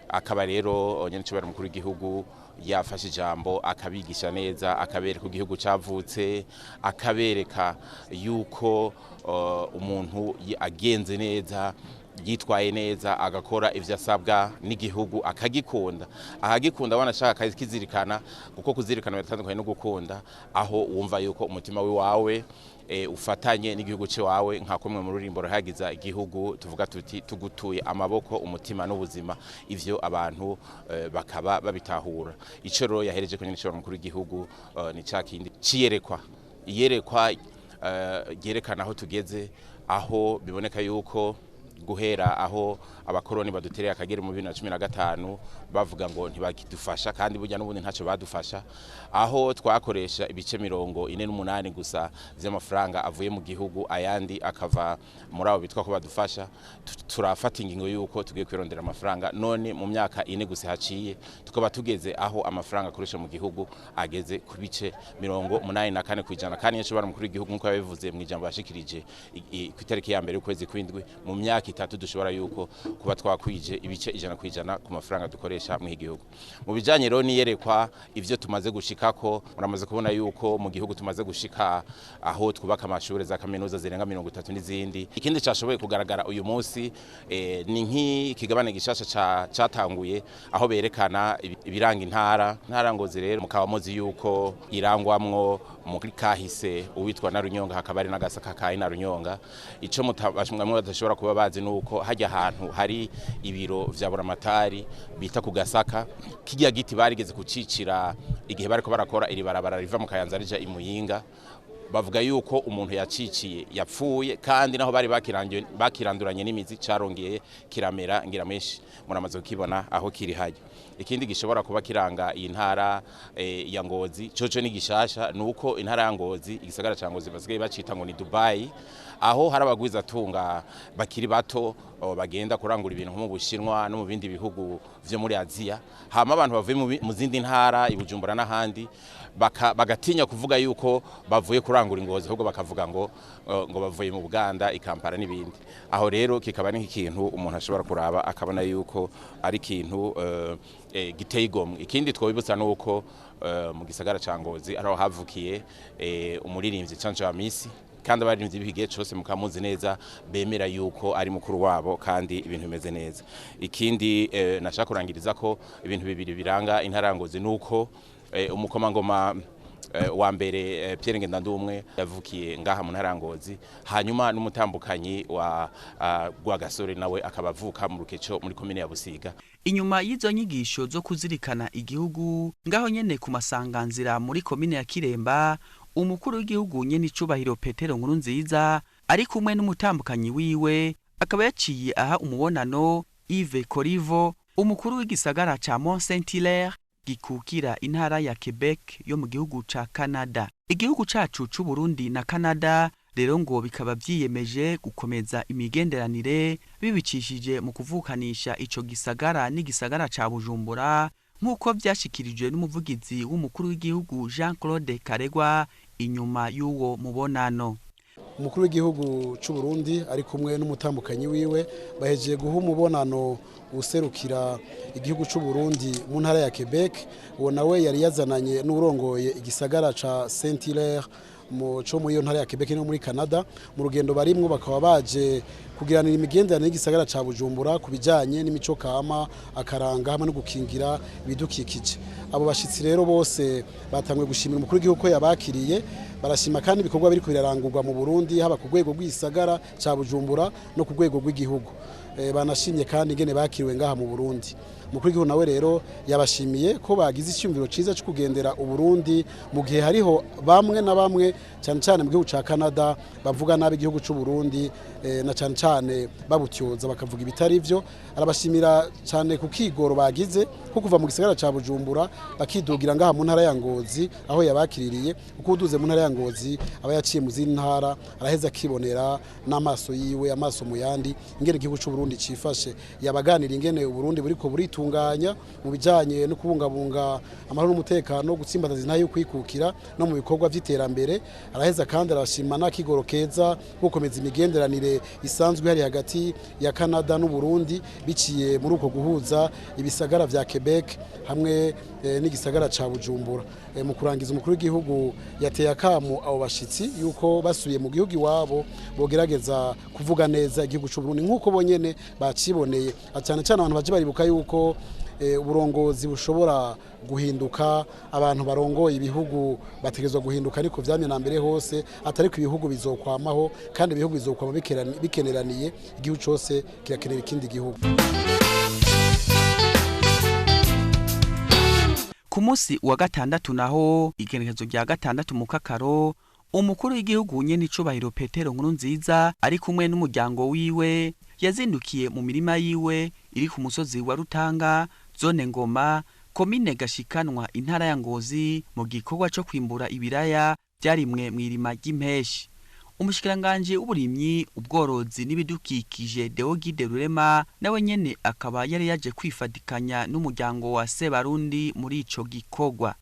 Akaba rero Nyenicubahiro Umukuru w'igihugu yafashe ijambo akabigisha neza, akabereka igihugu cavutse, akabereka yuko umuntu agenze neza yitwaye neza agakora ivyo asabwa n'igihugu akagikunda wanashaka kizirikana, kuko kuzirikana bitandukanye no gukunda, aho wumva yuko umutima wawe ufatanye n'igihugu cyawe nka kumwe mu rurimbo ruhagiza igihugu tuvuga tuti tugutuye amaboko umutima n'ubuzima. Ivyo abantu bakaba babitahura. Ico rero yahereje ko Nyenicubahiro Umukuru w'igihugu ni cakindi ciyerekwa yerekana aho tugeze, aho biboneka yuko guhera aho abakoroni badutereye akagera mu 2015 bavuga ngo ntibakidufasha, kandi burya n'ubundi ntaco badufasha, aho twakoresha ibice 48 gusa vy'amafaranga avuye mu gihugu, ayandi akava muri abo bitwa ko badufasha. Turafata ingingo yuko tugiye kwirondera amafaranga, none mu myaka 4 gusa haciye tukaba tugeze aho amafaranga akoresha mu gihugu ageze ku bice 84 kwijana, kandi Nyenicubahiro Umukuru w'igihugu nkuko yabivuze mu ijambo yashikirije ku itariki ya mbere y'ukwezi kw'indwi, mu myaka 3 dushobora yuko kuba twakwije ibice 100% ku mafaranga dukoresha mu gihugu. Mu bijanye rero niyerekwa ivyo tumaze gushikako, muramaze kubona yuko mu gihugu tumaze gushika aho twubaka amashuri za kaminuza zirenga 30 n'izindi. Ikindi cyashoboye kugaragara uyu munsi ni nk'ikigabane gishasha catanguye aho berekana ibiranga intara Ngozi. Rero mukaba muzi yuko irangwamwo muri kahise uwitwa na Runyonga, hakaba ari n'agasaka ka na Runyonga. Ico mutabashimwe badashobora kuba bazi nuko hajya ahantu hari ibiro vya buramatari bita ku Gasaka, kijya giti barigeze kucicira igihe bariko barakora iri barabara riva mu Kayanza rija imuyinga, bavuga yuko umuntu yaciciye yapfuye kandi naho bari bakiranduranye n'imizi carongeye kiramera ngira menshi muramaze kukibona aho kiri hayo. Ikindi gishobora kuba kiranga iyi ntara ya Ngozi coco ni gishasha nuko intara ya Ngozi igisagara ca Ngozi basigaye bacita ngo ni Dubai, aho hari abagwiza tunga bakiri bato bagenda kurangura ibintu mu Bushinwa no mu bindi bihugu vyo muri Aziya, hama abantu bavuye mu zindi ntara i Bujumbura n'ahandi bagatinya kuvuga yuko bavuye kurangura Ngozi, ahubwo bakavuga ngo bavuye mu Buganda, i Kampala n'ibindi. Aho rero kikaba ni ikintu umuntu ashobora kuraba akabona yuko ari ikintu giteye igomwe. Ikindi twobibutsa nuko mu gisagara ca Ngozi araho havukiye umuririmbyi Canje wa Misi, kandi abaririmbyi bihigiye cyose mukamuzi neza bemera yuko ari mukuru wabo kandi ibintu bimeze neza. Ikindi nashaka kurangiriza ko ibintu bibiri biranga intara ya Ngozi nuko umukomangoma wa mbere Pierre Ngendandumwe yavukiye ngaha mu ntara ya Ngozi, hanyuma n'umutambukanyi wa Rwagasore nawe akabavuka mu Rukeco muri komine ya Busiga. Inyuma y'izo nyigisho zo kuzirikana igihugu ngaho nyene ku masanganzira muri komine ya Kiremba, umukuru w'igihugu Nyenicubahiro Petero NKURUNZIZA ari kumwe n'umutambukanyi wiwe akaba yaciye aha umubonano Yves Korivo, umukuru w'igisagara ca Mont-Saint-Hilaire gikukira intara ya Quebec yo mu gihugu ca Canada. Igihugu cacu c'u Burundi na Canada rero ngo bikaba vyiyemeje gukomeza imigenderanire bibicishije mu kuvukanisha ico gisagara n'igisagara ca Bujumbura, nk'uko vyashikirijwe n'umuvugizi w'umukuru w'igihugu Jean-Claude Karegwa inyuma y'uwo mubonano. Umukuru w'igihugu c'u Burundi ari kumwe n'umutambukanyi wiwe bahejeje guha umubonano userukira igihugu c'u Burundi mu ntara ya Quebec. Uwo nawe yari yazananye n'urongoye igisagara ca Saint-Hilaire mu iyo ntara ya Quebec no muri Canada. Mu rugendo barimwo bakaba baje kugiranira imigenderanire n'igisagara ca Bujumbura kubijanye n'imico kama, akaranga hamwe no gukingira ibidukikije. Abo bashitsi rero bose batangwe gushimira umukuru w'igihugu ko yabakiriye, barashima kandi ibikorwa biri kubirarangurwa mu Burundi haba ku rwego rw'isagara ca Bujumbura no ku rwego rw'igihugu. Banashimye kandi ingene bakiriwe ngaha mu Burundi. Umukuru w'igihugu nawe rero yabashimiye ko bagize icyumviro ciza cyo kugendera u Burundi mu gihe hariho bamwe na bamwe cyane cyane mu gihugu ca Canada bavuga nabi igihugu c'u Burundi na cyane cyane babutyoza bakavuga ibitari byo. Arabashimira cyane ku kigoro bagize ko kuva mu gisagara ca Bujumbura bakidugira ngaha mu ntara ya Ngozi aho yabakiririye, uko uduze mu ntara ya Ngozi aba yaciye mu zindi ntara araheza akibonera n'amaso yiwe, amaso mu yandi ingene igihugu c'u Burundi cifashe. Yabaganira ingene u Burundi buriko buritunganya mu bijanye no kubungabunga amahoro n'umutekano, gutsimbataza intara y'ukwikukira no mu bikorwa vy'iterambere. Araheza kandi arashima n'akigoro keza gukomeza imigenderanire isanzwe hari hagati ya Canada n'u Burundi biciye muri uko guhuza ibisagara vya Quebec hamwe n'igisagara ca Bujumbura. Mu kurangiza umukuru w'igihugu yateye akamo abo bashitsi yuko basubiye mu gihugu iwabo bogerageza kuvuga neza igihugu c'u Burundi nk'uko bonyene baciboneye, cyane cyane abantu baje baribuka yuko uburongozi bushobora guhinduka, abantu barongoye ibihugu bategezwa guhinduka, ariko vyamye na mbere hose atari ku ibihugu bizokwamaho, kandi ibihugu bizokwama bikeneraniye, igihugu cyose kirakenera ikindi gihugu. Ku munsi wa gatandatu naho igenekerezo rya gatandatu Mukakaro, umukuru w'igihugu Nyenicubahiro Petero NKURUNZIZA ari kumwe n'umuryango wiwe yazindukiye mu mirima yiwe iri ku musozi wa Rutanga, zone Ngoma, komine Gashikanwa, intara ya Ngozi, mu gikorwa cyo kwimbura ibiraya byarimwe mu irima ry'impeshi. Umushikiranganje w'uburimyi, ubworozi n'ibidukikije Deogide Rurema nawe nyene akaba yari yaje kwifatikanya n'umuryango wa Sebarundi muri ico gikorwa.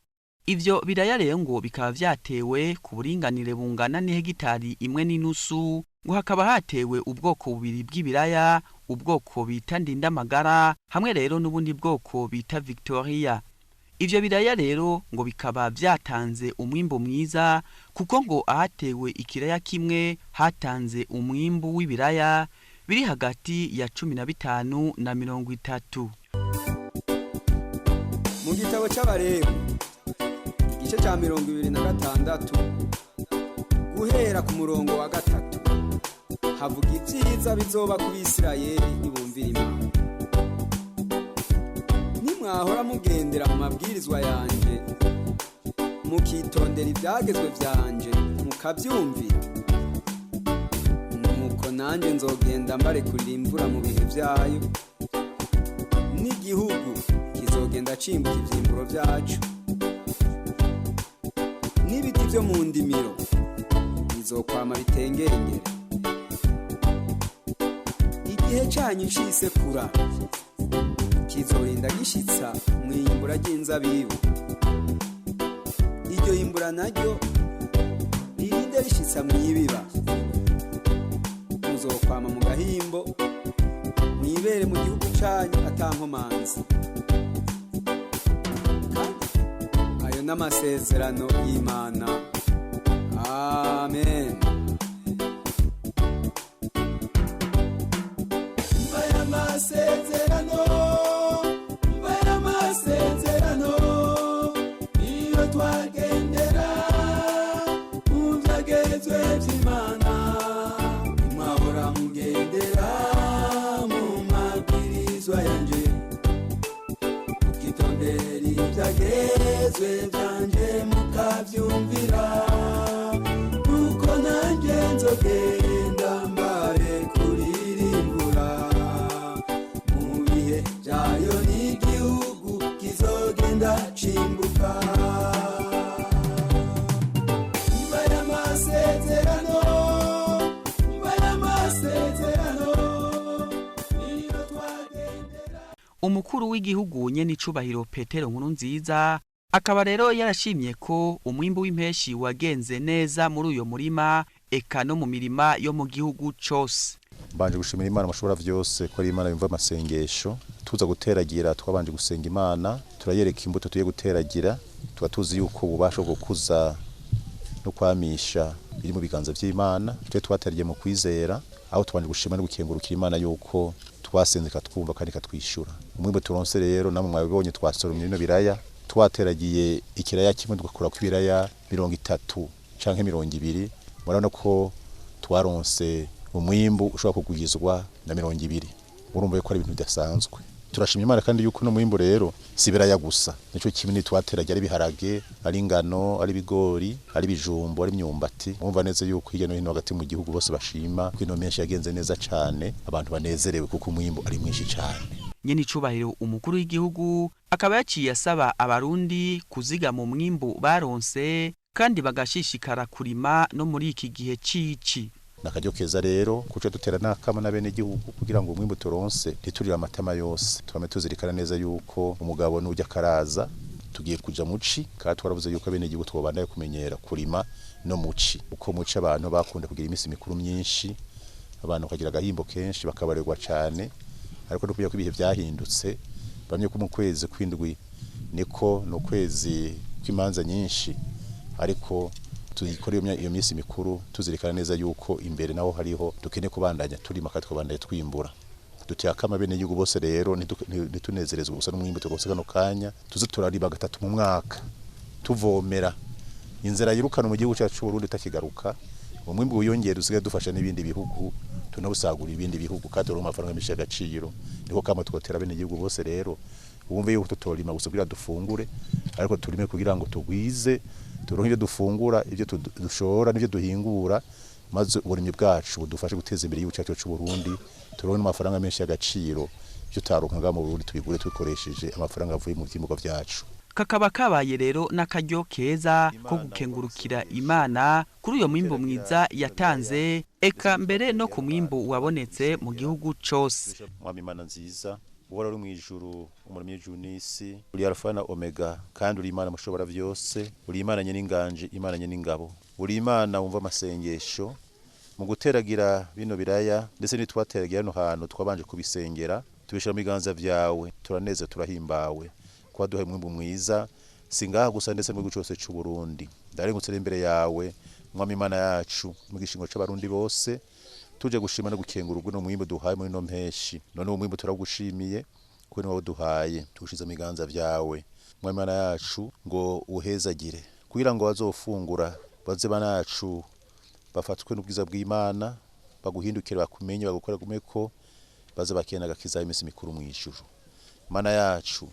Ivyo biraya rero ngo bikaba vyatewe ku buringanire bungana n'ihegitari imwe n'inusu, ngo hakaba hatewe ubwoko bubiri bw'ibiraya, ubwoko bita Ndindamagara hamwe rero n'ubundi bwoko bita Victoria. Ivyo biraya rero ngo bikaba vyatanze umwimbo mwiza, kuko ngo ahatewe ikiraya kimwe hatanze umwimbo w'ibiraya biri hagati ya 15 na 30. Mu gitabo c'abarero igice ca 26 guhera ku murongo wa 3 havuga ivyiza bizoba ku Bisirayeli nibumvira Imana. Nimwahora mugendera mu mabwirizwa yanje mukitondera ivyagezwe vyanje mukabyumvira nuko nanjye nzogenda mbarekurira imvura mu bihe byayo n'igihugu kizogenda cimbuka ivyimburo vyacu n'ibiti vyo mu ndimiro bizokwama bitengengere igihe canyu cisekura kizorinda gishitsa mwiyimbura ry'inzabibu iryo yimbura naryo ririnde rishitsa mwiyibiba muzokwama mu gahimbo mwibere mu gihugu canyu atankomanzi ayo n'amasezerano y'Imana amen. Amasezerano iyo twagendera mu vyagezwe vy'Imana mwahora mugendera mu mabwirizwa yanje ukitondera ivyagezwe vyanje mukavyumvira nuko nanje nzogenda mbare kuririmbura mu bihe vyayo n'igihugu kizogenda cimbuka Umukuru w'igihugu Nyenicubahiro Petero NKURUNZIZA akaba rero yarashimye ko umwimbu w'impeshi wagenze neza muri uyo murima eka no mu mirima yo mu gihugu cose. Mbanje gushimira Imana Mushoboravyose ko ari Imana yumva amasengesho tuza guteragira twabanje gusenga Imana turayereka imbuto tuye guteragira twatuzi yuko ububasha bwo kuza no kwamisha biri mu biganza vy'Imana twe twatariye mu kwizera aho twanje gushima no gukengurukira Imana yuko twasenze katwumva kandi katwishura umwimbo turonse rero namwe mwabibonye twasoromye bino biraya twateragiye ikiraya kimwe tugakura ku biraya 30 canke 20 murabona ko twaronse umwimbu ushobora kugwizwa na 20 urumva ko ari ibintu bidasanzwe turashimye Imana kandi yuko no mwimbu rero si biraya gusa nico kimwe twateragiye ari biharage ari ingano ari bigori ari bijumbo ari imyumbati umva neza yuko hirya no hino hagati mu gihugu bose bashima ko ino menshi yagenze neza cane abantu banezerewe kuko umwimbu ari mwinshi cane. Nyenicubahiro Umukuru w'igihugu akaba yaciye asaba abarundi kuziga mu mwimbu baronse kandi bagashishikara kurima no muri iki gihe cici. Nakaryo keza rero kuca dutera nakama n'abenegihugu kugira ngo umwimbu turonse ntiturire amatama yose twame tuzirikana neza yuko umugabo n'ujya karaza tugiye kuja muci kandi twaravuze yuko abenegihugu twobandaye kumenyera kurima no muci uko muci abantu bakunda kugira imisi mikuru myinshi abantu kagira agahimbo kenshi bakabarerwa cane ariko no kuya ko ibihe vyahindutse bamye ko mu kwezi kwindwi niko no kwezi kw'imanza nyinshi ariko tuyikora iyo misi mikuru tuzirikana neza yuko imbere naho hariho dukene kubandanya turima kandi twabandanye twimbura dutya kama bene yugo bose rero nitunezerezwa gusa n'umwimbo tugose kano kanya tuze turariba gatatu mu mwaka tuvomera inzira yirukana mu gihugu cyacu Burundi takigaruka umwimbo uyongera usigaye dufasha n'ibindi bihugu tunabusagura ibindi bihugu kandi ro mafaranga misha gaciro niko kama twotera bene yugo bose rero ubumve yuko tutorima gusa kugira dufungure ariko turime kugira ngo tugwize turonke ibyo dufungura ibyo dushora n'ibyo duhingura maze uburimyi bwacu budufashe guteza imbere igihugu cyacu cy'u Burundi turonke amafaranga menshi y'agaciro byo taronka mu Burundi tubigure twikoresheje amafaranga avuye mu vyimbuka vyacu. Kakaba kabaye rero n'akaryo keza ko gukengurukira Imana kuri uyo mwimbo mwiza yatanze eka mbere no ku mwimbo wabonetse mu gihugu cose. Mwami Mana nziza ubora uri mwijuru umuremyi w'ijunisi uri alfa na omega kandi uri Imana Mushoboravyose uri Imana nyeninganje Imana nyeningabo uri Imana wumva amasengesho mu guteragira bino biraya ndetse nitwateragira no hantu twabanje kubisengera tubishira mu biganza vyawe turaneze turahimbawe kwa duhe mwimbu mwiza singaha gusa ndetse mu gucose cy'u Burundi ndarengutse imbere yawe Mwami Imana yacu mu gishingo c'abarundi bose tuje gushima no gukengururwa no mwimbo duhaye muri no mpeshi none uwo mwimbo turagushimiye ko ni wowe duhaye tushize miganza vyawe Mwami Imana yacu ngo uhezagire kugira ngo bazofungura baze banacu bafatwe n'ubwiza bw'Imana baguhindukire bakumenye bagukora gumeko baze bakena gakiza imisi mikuru mw'ijuru. Mana yacu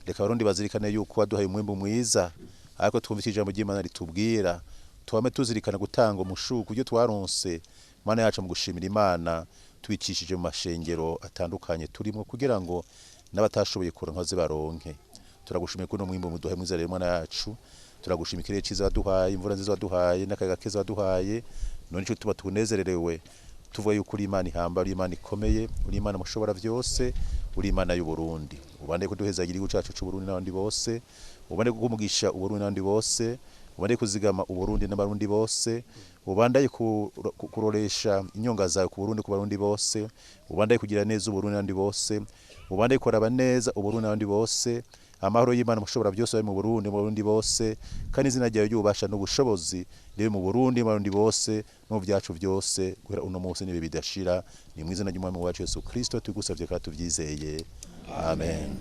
reka abarundi bazirikane yuko waduhaye umwimbo mwiza ariko twumvise ijambo ry'Imana ritubwira twame tuzirikana gutanga umushuko ivyo twaronse Mana yacu mu gushimira Imana twicishije mu mashengero atandukanye turimo kugira ngo n'abatashoboye kuronka ze baronke. Turagushimiye kuno mwimbo muduhe mwiza rero Mana yacu, turagushimiye ikirere cyiza waduhaye, imvura nziza waduhaye, n'akayaga keza waduhaye, none cyo tuba tunezererewe tuvuga yuko uri Imana ihamba, uri Imana ikomeye, uri Mana Mushoboravyose, uri Imana y'u Burundi. Ubande kuduheza igihugu cacu c'u Burundi n'abandi bose, ubande kugumugisha u Burundi n'abandi bose, ubande kuzigama u Burundi n'abarundi bose, ubandaye kuroresha inyonga zawe ku Burundi ku barundi bose, ubandaye kugira neza u Burundi n'abandi bose, ubandaye koraba neza u Burundi n'abandi bose. Amahoro y'Imana Mushoboravyose mu Burundi mu Burundi bose, kandi izina ryawe ryubasha n'ubushobozi rero mu Burundi mu Barundi bose no vyacu vyose guhera uno munsi nibe bidashira, ni mwizina ry'Umwami wacu Yesu Kristo tugusavye kandi tuvyizeye. Amen.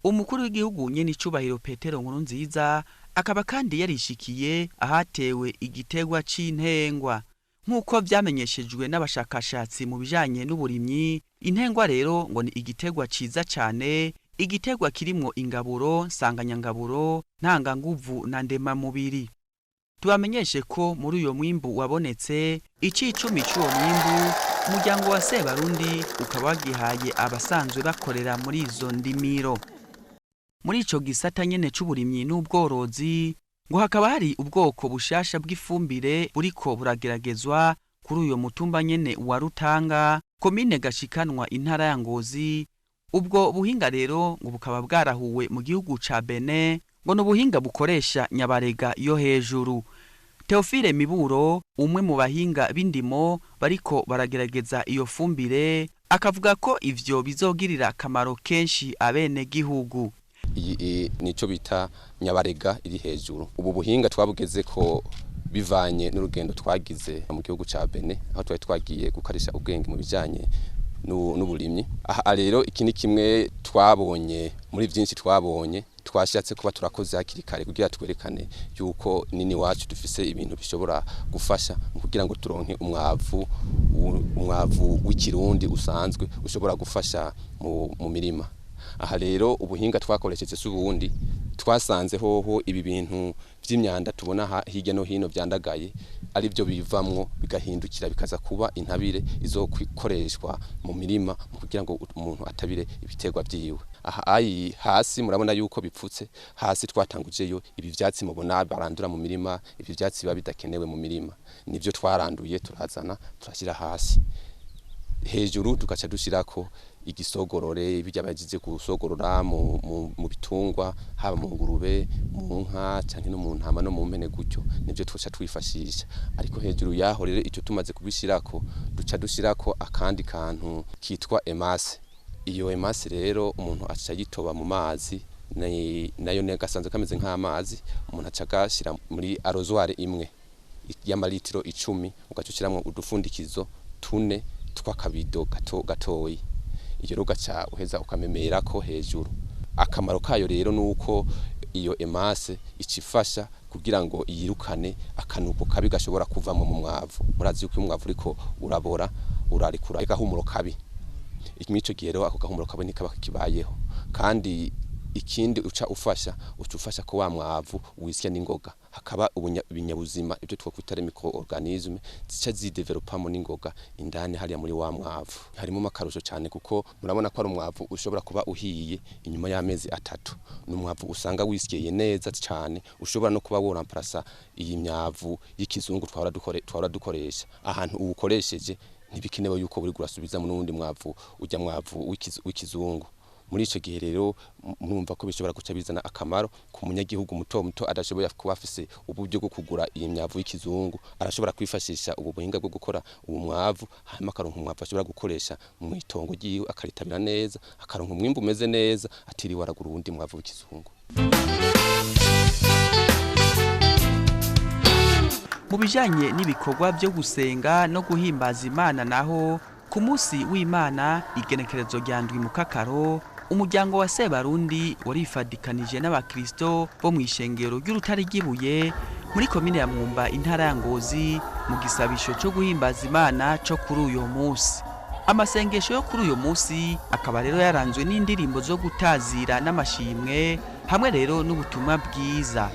Umukuru w'igihugu Nyenicubahiro Petero NKURUNZIZA akaba kandi yarishikiye ahatewe igitegwa c'intengwa nk'uko vyamenyeshejwe n'abashakashatsi mu bijanye n'uburimyi. Intengwa rero ngo ni igitegwa ciza cane, igitegwa kirimwo ingaburo, nsanganyangaburo, ntanganguvu na ndema mubiri. Tubamenyeshe ko muri uyo mwimbu wabonetse icicumi c'uwo mwimbu umuryango wa Sebarundi ukaba wagihaye abasanzwe bakorera muri izo ndimiro. Muri ico gisata nyene c'uburimyi n'ubworozi ngo hakaba hari ubwoko bushasha bw'ifumbire buriko burageragezwa kuri uyo mutumba nyene wa Rutanga, komine Gashikanwa, intara ya Ngozi. Ubwo buhinga rero ngo bukaba bwarahuwe mu gihugu ca Benin, ngo n'ubuhinga bukoresha nyabarega yo hejuru. Theophile Miburo, umwe mu bahinga b'indimo bariko baragerageza iyo fumbire, akavuga ko ivyo bizogirira akamaro kenshi abenegihugu. Iyi nico bita nyabarega iri hejuru. Ubu buhinga twabugeze ko bivanye n'urugendo twagize mu gihugu ca Benin, aho twari twagiye gukarisha ubwenge mu bijanye n'uburimyi. Aha rero iki ni kimwe twabonye muri byinshi twabonye, twashatse kuba turakoze hakiri kare kugira twerekane yuko nini wacu dufise ibintu bishobora gufasha kugira ngo turonke umwavu w'ikirundi usanzwe ushobora gufasha mu mirima. Aha rero ubuhinga twakoresheje subundi twasanze hoho ibi bintu vy'imyanda tubona hirya no hino vyandagaye ari byo bivamwo bigahindukira bikaza kuba intabire izokoreshwa mu mirima kugira ngo umuntu atabire ibitegwa vyiwe. Aha ayi hasi murabona yuko bipfutse, hasi twatangujeyo ibi vyatsi mubona barandura mu mirima, ibi vyatsi biba bidakenewe mu mirima, nivyo twaranduye turazana turashira hasi. Hejuru tugaca dushirako igisogorore bijya bagize gusogorora mu bitungwa, haba mu ngurube, mu nka canke no mu ntama no mu mpene gutyo, nivyo twoca twifashisha. Ariko hejuru yaho rero icyo tumaze kubishirako duca dushirako akandi kantu kitwa emase. Iyo emase rero umuntu aca yitoba mu mazi, nayo negasanzwe kameze nk'amazi, umuntu aca gashira muri arrosoir imwe y'amalitiro 10, ugacuciramwo udufundikizo 4 twakabido gatoyi. Iyo rugaca uheza ukamemera ko hejuru. Akamaro kayo rero nuko iyo emase icifasha kugira ngo yirukane akanuko kabi gashobora kuvamo mu mwavu. Murazi yuko umwavu uriko urabora urarikura agahumuro kabi. Ikimico gihe rero ako gahumuro kabi nikaba kibayeho. Kandi ikindi uca ufasha ko wa mwavu wisya n'ingoga, hakaba ibinyabuzima ibyo twakwita microorganisme zica zidevelopamo n'ingoga indani hariya muri wa mwavu. Harimo makarusho cyane kuko murabona ko ari umwavu ushobora kuba uhiye inyuma y'amezi 3. N'umwavu usanga wisyeye neza cyane, ushobora no kuba woramparasa iyi myavu y'ikizungu twara dukoresha. Ahantu ubukoresheje ntibikenewe yuko buri gurasubiza mu nundi mwavu ujya mwavu w'ikizungu. Muri ico gihe rero mwumva ko bishobora guca bizana akamaro ku munyagihugu muto adashoboye kuba afise uburyo bwo kugura iyi myavu y'ikizungu, arashobora kwifashisha ubu buhinga bwo gukora ubu mwavu, hanyuma akaronka umwavu ashobora gukoresha mu itongo ryiwe akaritabira neza, akaronka umwimbu umeze neza, atiriwe aragura uwundi mwavu w'ikizungu. Mu bijanye n'ibikorwa byo gusenga no guhimbaza Imana, naho ku munsi w'Imana igenekerezo rya Mukakaro, umuryango wa Sebarundi warifadikanije n'abakristo bo mu ishengero ry'urutare ry'ibuye muri komine ya Mwumba, intara ya Ngozi, mu gisabisho cyo guhimbaza Imana cyo kuri uyo munsi. Amasengesho yo kuri uyo munsi akaba rero yaranzwe n'indirimbo zo gutazira n'amashimwe, hamwe rero n'ubutumwa bwiza.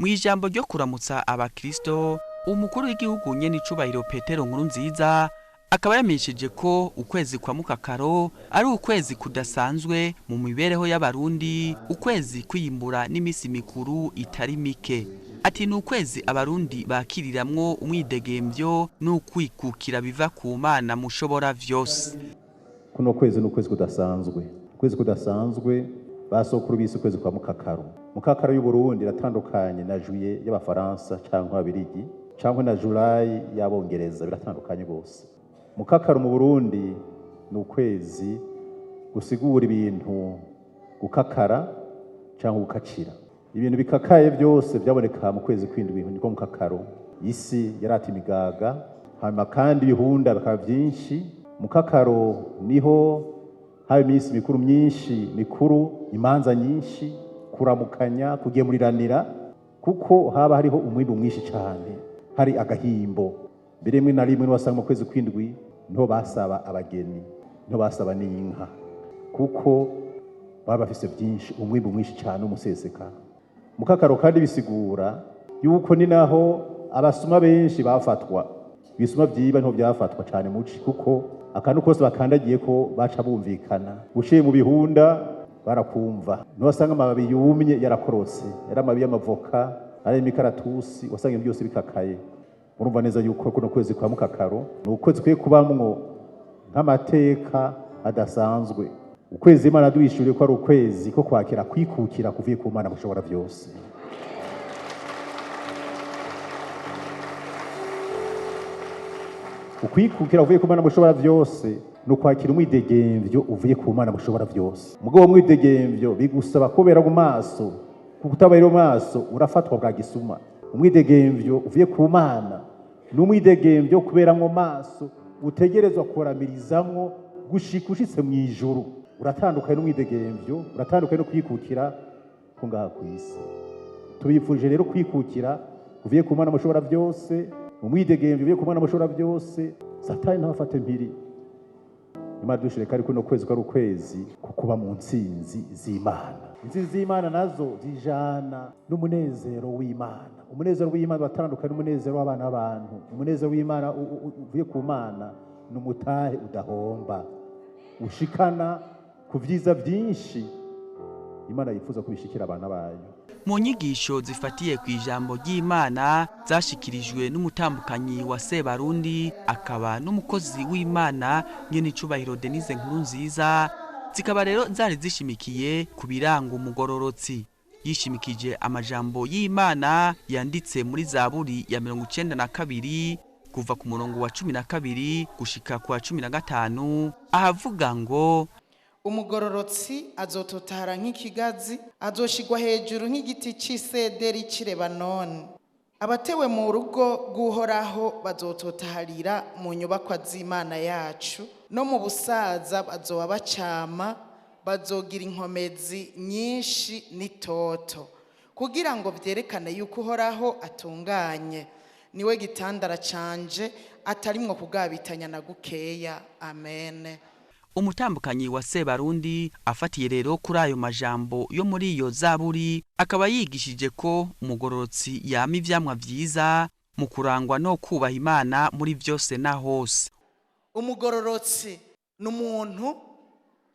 mu ijambo ryo kuramutsa abakristo umukuru w'igihugu Nyenicubahiro Petero NKURUNZIZA akaba yamenyesheje ko ukwezi kwa Mukakaro ari ukwezi kudasanzwe mu mibereho y'abarundi, ukwezi kwiyimbura n'imisi mikuru itari mike. Ati ni ukwezi abarundi bakiriramwo umwidegemvyo n'ukwikukira biva ku Mana Mushoboravyose. Kuno kwezi ni ukwezi kudasanzwe. Ukwezi kudasanzwe basokuru bise ukwezi kwa Mukakaro. Mukakaro y'u Burundi iratandukanye na juillet y'abafaransa canke abirigi canke na July y'abongereza, biratandukanye gose. Mukakaro mu Burundi ni ukwezi gusigura ibintu gukakara canke gukacira. Ibintu bikakaye byose byaboneka mu kwezi kw'indwi niko Mukakaro. Isi yarata imigaga, hanyuma kandi ibihunda bikaba byinshi. Mukakaro niho haba iminsi mikuru myinshi mikuru, imanza nyinshi, kuramukanya, kugemuriranira, kuko haba hariho umwimbu mwinshi cyane, hari agahimbo. Mbere rimwe na rimwe wasanga mu kwezi kw'indwi niho basaba abageni, niho basaba n'inka, kuko baba bafise byinshi, umwimbu mwinshi cyane umuseseka. Mukakaro kandi bisigura yuko ni naho abasuma benshi bafatwa. Ibisuma byiba niho byafatwa cyane muci, kuko akantu kose bakandagiye ko baca bumvikana. Uciye mu bihunda barakumva. Niho wasanga amababi yumye yarakorose, yari amababi y'amavoka, ari imikaratusi, wasanga ibintu byose bikakaye. Murumva neza yuko kuno kwezi kwa Mukakaro ni ukwezi kwiye kubamwo nk'amateka adasanzwe. Ukwezi Imana duhishuriye ko ari ukwezi ko kwakira kwikukira kuvuye ku Mana Mushoboravyose. Ukwikukira uvuye ku Mana Mushoboravyose ni ukwakira umwidegemvyo uvuye ku Mana Mushoboravyose. Mugabo umwidegemvyo bigusaba kubera mu maso, kuko utabayiro maso urafatwa bwa gisuma. Umwidegemvyo uvuye ku Mana ni umwidegemvyo kubera mu maso utegerezwa kuramirizamwo gushika ushitse mu ijuru. Uratandukanye n'umwidegemvyo, uratandukanye no kwikukira ko ngaha ku isi. Tubifuje rero kwikukira uvuye ku Mana Mushoboravyose, umwidegemvyo uvuye ku Mana Mushoboravyose. Satani ntafate mpiri. Imana dushire kari kuno kwezi ko ari ukwezi ko kuba mu ntsinzi z'Imana. Intsinzi z'Imana nazo zijana n'umunezero w'Imana. Umunezero w'Imana watandukanye n'umunezero w'abana b'abantu. Umunezero w'Imana uvuye ku Mana n'umutahe udahomba, ushikana ku vyiza byinshi Imana yifuza kubishikira abana bayo. Mu nyigisho zifatiye ku ijambo ry'Imana zashikirijwe n'umutambukanyi wa Sebarundi akaba n'umukozi w'Imana Nyenicubahiro NKURUNZIZA, zikaba rero zari zishimikiye ku biranga umugororotsi. Yishimikije amajambo y'Imana yanditse muri Zaburi ya 92 kuva ku murongo wa 12 gushika ku wa 15, ahavuga ngo umugororotsi azototahara nk'ikigazi, azoshigwa hejuru nk'igiti c'isederi c'irebanoni. Abatewe mu rugo rw'Uhoraho bazototaharira mu nyubakwa z'Imana yacu, no mu busaza bazoba bacama, bazogira inkomezi nyinshi n'itoto, kugira ngo vyerekane yuko Uhoraho atunganye. Niwe gitandara canje, atarimwo kugabitanya na gukeya. Amen. Umutambukanyi wa Sebarundi afatiye rero kuri ayo majambo yo muri iyo Zaburi, akaba yigishije ko umugororotsi yama ivyamwa vyiza mu kurangwa no kubaha Imana muri vyose na hose. Umugororotsi n'umuntu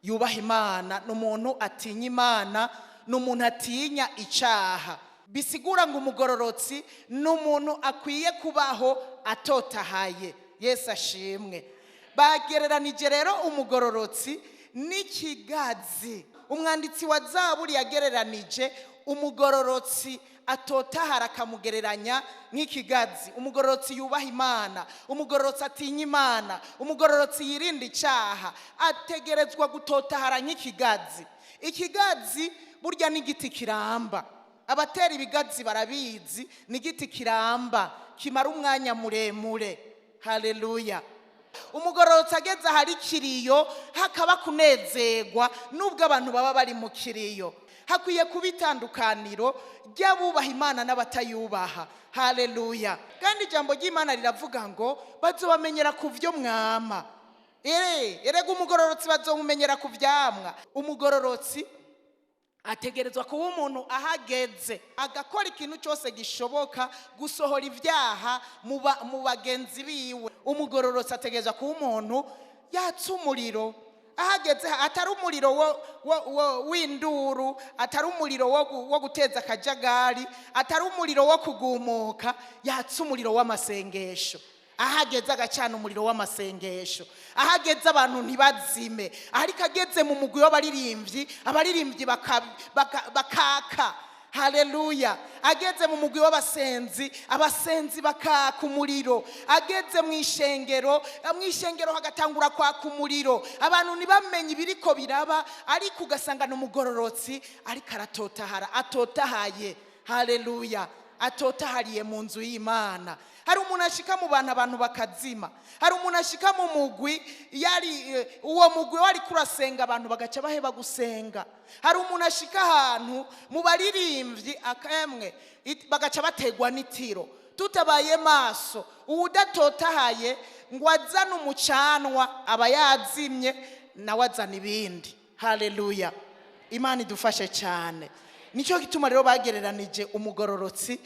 yubaha Imana, n'umuntu atinya Imana, n'umuntu atinya icaha. Bisigura ngo umugororotsi n'umuntu akwiye kubaho atotahaye. Yesu ashimwe. Bagereranije rero umugororotsi n'ikigazi. Umwanditsi wa Zaburi yagereranije umugororotsi atotahara akamugereranya nk'ikigazi. Umugororotsi yubaha Imana, umugororotsi atinya Imana, umugororotsi yirinda icaha, ategerezwa gutotahara nk'ikigazi. Ikigazi burya n'igiti kiramba. Abatera ibigazi barabizi, n'igiti kiramba kimara umwanya muremure. Haleluya. Umugororotsi ageze ahari kiriyo hakaba kunezerwa, nubwo abantu baba bari mu kiriyo. Hakwiye kuba itandukaniro ry'abubaha Imana n'abatayubaha. Haleluya. Kandi ijambo ry'Imana riravuga ngo bazobamenyera ku vyo mwama. Erega umugororotsi bazomumenyera ku vyamwa. Umugororotsi ategerezwa kuba umuntu ahageze agakora ikintu cyose gishoboka gusohora ibyaha mu bagenzi biwe. Umugororotsi ategerezwa kuba umuntu yatsa umuriro ahageze, atari umuriro w'induru, atari umuriro wo guteza akajagari, atari umuriro wo kugumuka, yatsa umuriro w'amasengesho. Ahageze agacana umuriro w'amasengesho, ahageze abantu ntibazime, ariko ageze mu mugwi w'abaririmbyi bakaka. Haleluya. Ageze mu mugwi w'abasenzi, abasenzi bakaka umuriro. Ageze mu ishengero hagatangura kwaka umuriro, abantu ntibamenye ibiriko biraba, ariko ugasanga n'umugororotsi ariko atotahaye. Haleluya. Atotahariye mu nzu y'Imana. Hari umuntu ashika mu abantu bakazima. Hari umuntu ashika mu mugwi uwo mugwi wari kurasenga abantu bagaca baheba gusenga. Hari umuntu ashika ahantu mu baririmbyi akamwe bagaca bategwa n'itiro. Tutabaye maso, udatotahaye ngo azana umucanwa aba yazimye nawe azana ibindi. Haleluya. Imana idufashe cyane. Nico gituma rero bagereranije umugororotsi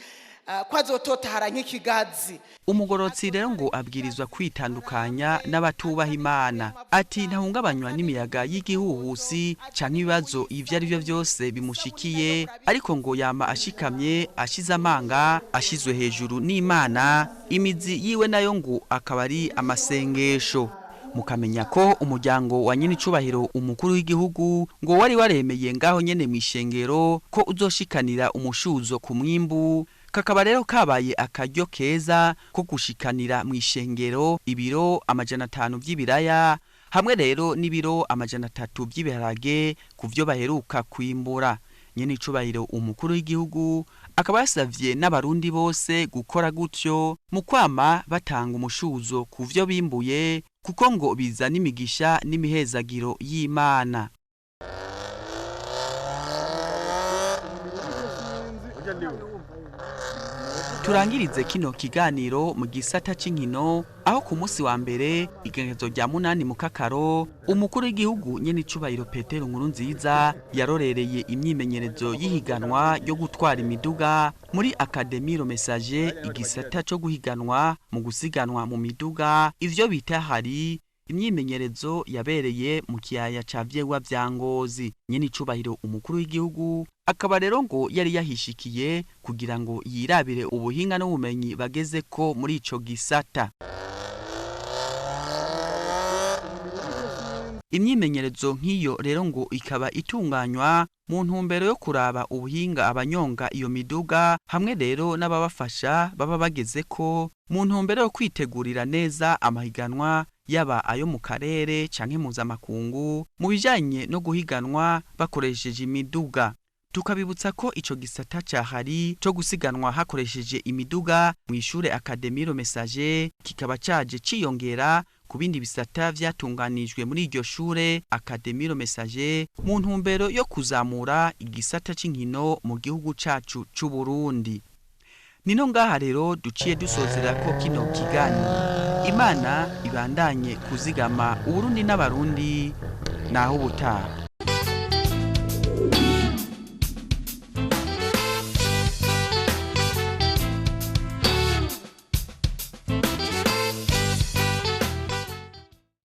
ko azototahara nk'ikigazi. Umugororotsi rero ngo abwirizwa kwitandukanya n'abatubaha Imana. Ati ntahungabanywa n'imiyaga y'igihuhusi canke ibibazo ivyo ari byo byose bimushikiye, ariko ngo yama ashikamye, ashize amanga, ashizwe hejuru n'Imana, imizi yiwe nayo ngo akaba ari amasengesho. Mukamenya ko umuryango wa Nyenicubahiro Umukuru w'igihugu ngo wari waremeye ngaho nyene mw'ishengero ko uzoshikanira umushuzo ku mwimbu. Kakaba rero kabaye akaryo keza ko gushikanira mw'ishengero ibiro 500 vy'ibiraya hamwe rero n'ibiro 300 vy'ibiharage kuvyo baheruka kwimbura. Nyenicubahiro Umukuru w'igihugu akaba yasavye n'abarundi bose gukora gutyo mu kwama batanga umushuzo kuvyo bimbuye, kuko ngo bizana imigisha n'imihezagiro y'Imana. Turangirize kino kiganiro mu gisata c'inkino, aho ku munsi wa mbere igenekerezo rya 8 Mukakaro umukuru w'igihugu Nyenicubahiro Petero NKURUNZIZA yarorereye imyimenyerezo y'ihiganwa yo gutwara imiduga muri akademiro message, igisata cyo guhiganwa mu gusiganwa mu miduga, ivyo bita hari imyimenyerezo yabereye mu kiyaya ca Vyegwa vya Ngozi. Nyenicubahiro Umukuru w'igihugu akaba rero ngo yari yahishikiye kugira ngo yirabire ubuhinga n'ubumenyi bageze ko muri ico gisata. Imyimenyerezo nk'iyo rero ngo ikaba itunganywa mu ntumbero yo kuraba ubuhinga abanyonga iyo miduga hamwe rero n'ababafasha baba bageze ko, mu ntumbero yo kwitegurira neza amahiganwa yaba ayo mu karere canke mpuzamakungu mu bijanye no guhiganwa bakoresheje imiduga. Tukabibutsa ko ico gisata cahari cyo gusiganwa hakoresheje imiduga mu ishure akademiro message kikaba caje ciyongera ku bindi bisata vyatunganijwe muri iryo shure akademiro message mu ntumbero yo kuzamura igisata c'inkino mu gihugu cacu c'u Burundi. Nino ngaha rero duciye dusozera ko kino kiganiro. Imana ibandanye kuzigama Uburundi n'abarundi naho ubutaha.